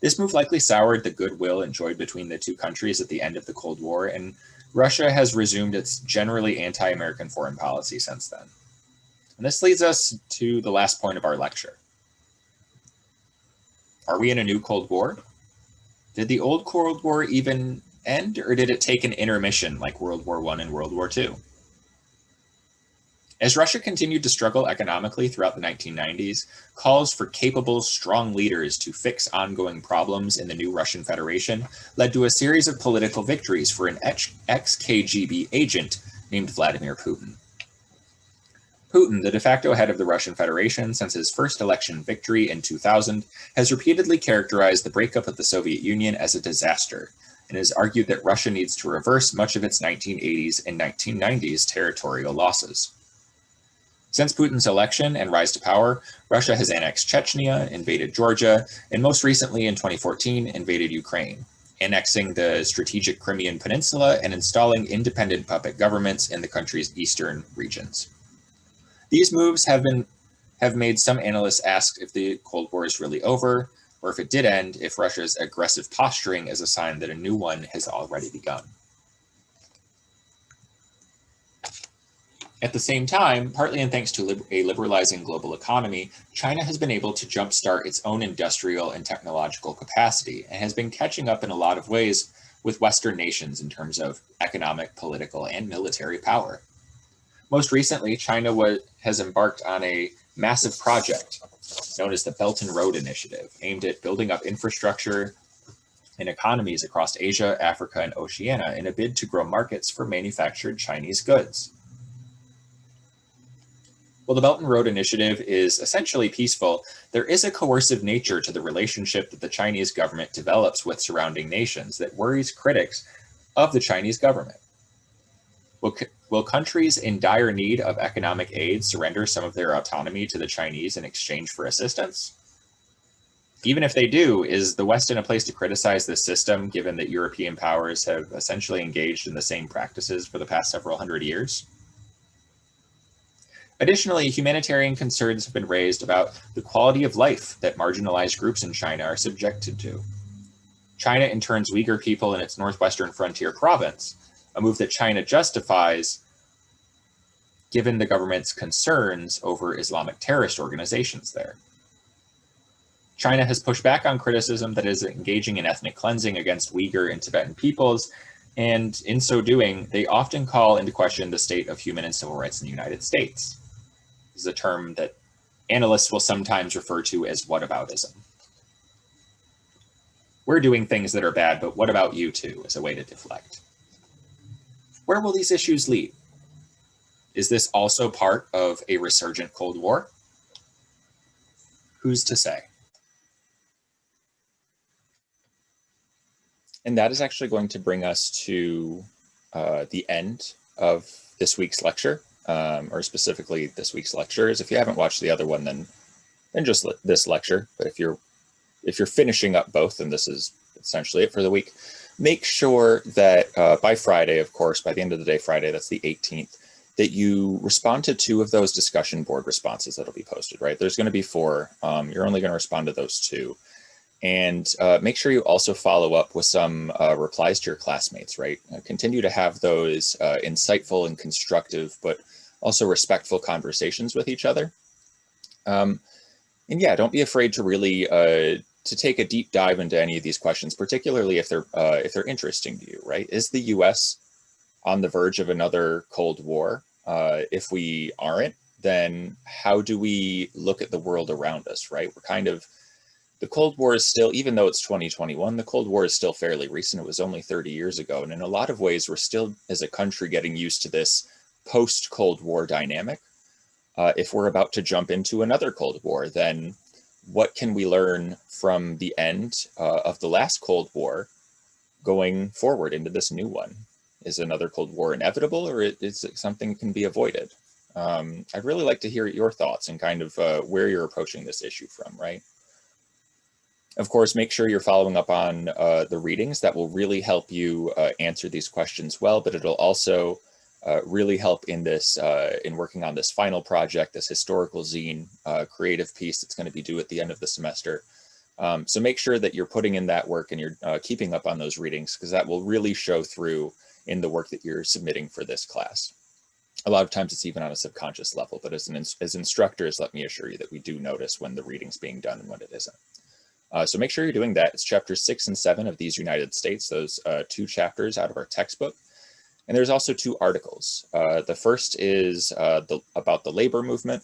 This move likely soured the goodwill enjoyed between the two countries at the end of the Cold War, and Russia has resumed its generally anti-American foreign policy since then. And this leads us to the last point of our lecture. Are we in a new Cold War? Did the old Cold War even end, or did it take an intermission like World War I and World War II? As Russia continued to struggle economically throughout the 1990s, calls for capable, strong leaders to fix ongoing problems in the new Russian Federation led to a series of political victories for an ex-KGB agent named Vladimir Putin. Putin, the de facto head of the Russian Federation since his first election victory in 2000, has repeatedly characterized the breakup of the Soviet Union as a disaster, and has argued that Russia needs to reverse much of its 1980s and 1990s territorial losses. Since Putin's election and rise to power, Russia has annexed Chechnya, invaded Georgia, and most recently in 2014 invaded Ukraine, annexing the strategic Crimean Peninsula and installing independent puppet governments in the country's eastern regions. These moves have made some analysts ask if the Cold War is really over, or if it did end, if Russia's aggressive posturing is a sign that a new one has already begun. At the same time, partly and thanks to a liberalizing global economy, China has been able to jumpstart its own industrial and technological capacity and has been catching up in a lot of ways with Western nations in terms of economic, political, and military power. Most recently, China has embarked on a massive project known as the Belt and Road Initiative, aimed at building up infrastructure and economies across Asia, Africa, and Oceania in a bid to grow markets for manufactured Chinese goods. While the Belt and Road Initiative is essentially peaceful, there is a coercive nature to the relationship that the Chinese government develops with surrounding nations that worries critics of the Chinese government. Will countries in dire need of economic aid surrender some of their autonomy to the Chinese in exchange for assistance? Even if they do, is the West in a place to criticize this system, given that European powers have essentially engaged in the same practices for the past several hundred years? Additionally, humanitarian concerns have been raised about the quality of life that marginalized groups in China are subjected to. China interns Uyghur people in its northwestern frontier province, a move that China justifies given the government's concerns over Islamic terrorist organizations there. China has pushed back on criticism that is engaging in ethnic cleansing against Uyghur and Tibetan peoples, and in so doing, they often call into question the state of human and civil rights in the United States. This is a term that analysts will sometimes refer to as whataboutism. We're doing things that are bad, but what about you too, as a way to deflect. Where will these issues lead? Is this also part of a resurgent Cold War? Who's to say? And that is actually going to bring us to the end of this week's lecture, or specifically this week's lectures. If you haven't watched the other one, then just this lecture. But if you're finishing up both, then this is essentially it for the week. Make sure that by Friday, of course, by the end of the day, Friday, that's the 18th, that you respond to 2 of those discussion board responses that'll be posted, right? There's going to be 4. You're only going to respond to those 2. And make sure you also follow up with some replies to your classmates, right? Continue to have those insightful and constructive, but also respectful conversations with each other. And yeah, don't be afraid to really to take a deep dive into any of these questions, particularly if they're interesting to you, right? Is the U.S. on the verge of another Cold War? If we aren't, then how do we look at the world around us, right? The Cold War is still, even though it's 2021, the Cold War is still fairly recent. It was only 30 years ago. And in a lot of ways, we're still, as a country, getting used to this post-Cold War dynamic. If we're about to jump into another Cold War, then what can we learn from the end of the last Cold War going forward into this new one? Is another Cold War inevitable, or is it something that can be avoided? I'd really like to hear your thoughts and kind of where you're approaching this issue from, right? Of course, make sure you're following up on the readings. That will really help you answer these questions well, but it'll also really help in this, in working on this final project, this historical zine creative piece that's going to be due at the end of the semester. So make sure that you're putting in that work and you're keeping up on those readings, because that will really show through in the work that you're submitting for this class. A lot of times it's even on a subconscious level, but as instructors, let me assure you that we do notice when the reading's being done and when it isn't. So make sure you're doing that. It's chapters 6 and 7 of These United States, those 2 chapters out of our textbook. And there's also 2 articles. The first is about the labor movement,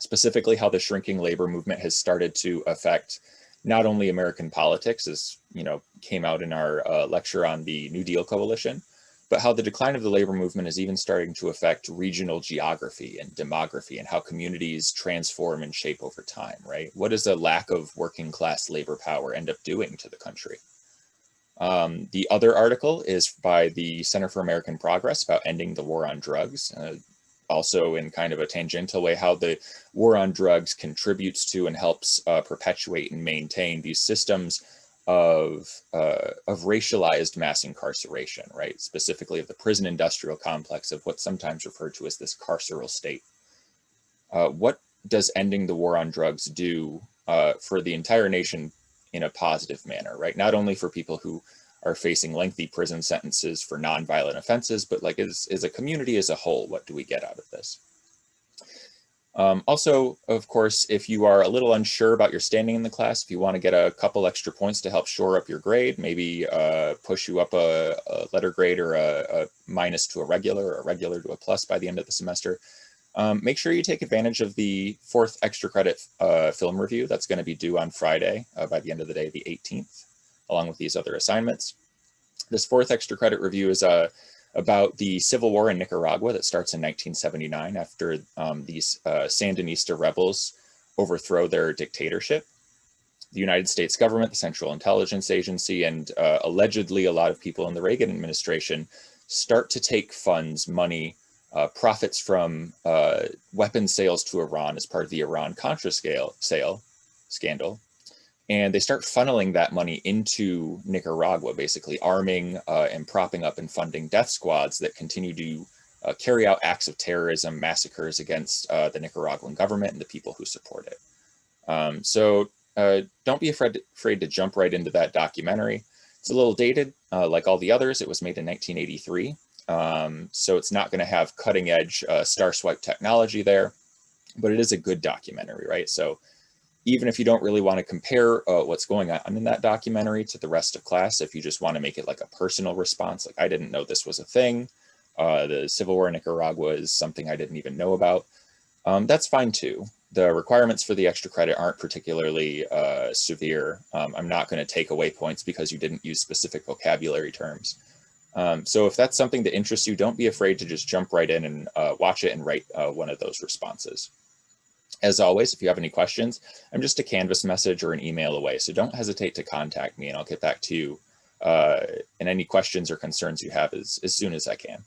specifically how the shrinking labor movement has started to affect not only American politics, as came out in our lecture on the New Deal Coalition, but how the decline of the labor movement is even starting to affect regional geography and demography and how communities transform and shape over time, right? What does a lack of working class labor power end up doing to the country? The other article is by the Center for American Progress about ending the war on drugs. also in kind of a tangential way, how the war on drugs contributes to and helps perpetuate and maintain these systems of racialized mass incarceration, right? Specifically of the prison industrial complex, of what's sometimes referred to as this carceral state. What does ending the war on drugs do for the entire nation in a positive manner, right? Not only for people who are facing lengthy prison sentences for nonviolent offenses, but like as a community as a whole, what do we get out of this? Also, of course, if you are a little unsure about your standing in the class, if you want to get a couple extra points to help shore up your grade, maybe push you up a letter grade or a minus to a regular, or a regular to a plus by the end of the semester, make sure you take advantage of the 4th extra credit film review that's going to be due on Friday by the end of the day, the 18th, along with these other assignments. This 4th extra credit review is about the civil war in Nicaragua that starts in 1979 after these Sandinista rebels overthrow their dictatorship. The United States government, the Central Intelligence Agency, and allegedly a lot of people in the Reagan administration start to take funds, money, profits from weapon sales to Iran as part of the Iran-Contra scandal. And they start funneling that money into Nicaragua, basically arming and propping up and funding death squads that continue to carry out acts of terrorism, massacres against the Nicaraguan government and the people who support it. So don't be afraid to jump right into that documentary. It's a little dated, like all the others. It was made in 1983. So it's not going to have cutting edge star swipe technology there, but it is a good documentary, right? So even if you don't really want to compare what's going on in that documentary to the rest of class, if you just want to make it like a personal response, like I didn't know this was a thing, the Civil War in Nicaragua is something I didn't even know about, that's fine too. The requirements for the extra credit aren't particularly severe. I'm not going to take away points because you didn't use specific vocabulary terms. So if that's something that interests you, don't be afraid to just jump right in and watch it and write one of those responses. As always, if you have any questions, I'm just a Canvas message or an email away, so don't hesitate to contact me and I'll get back to you in any questions or concerns you have as soon as I can.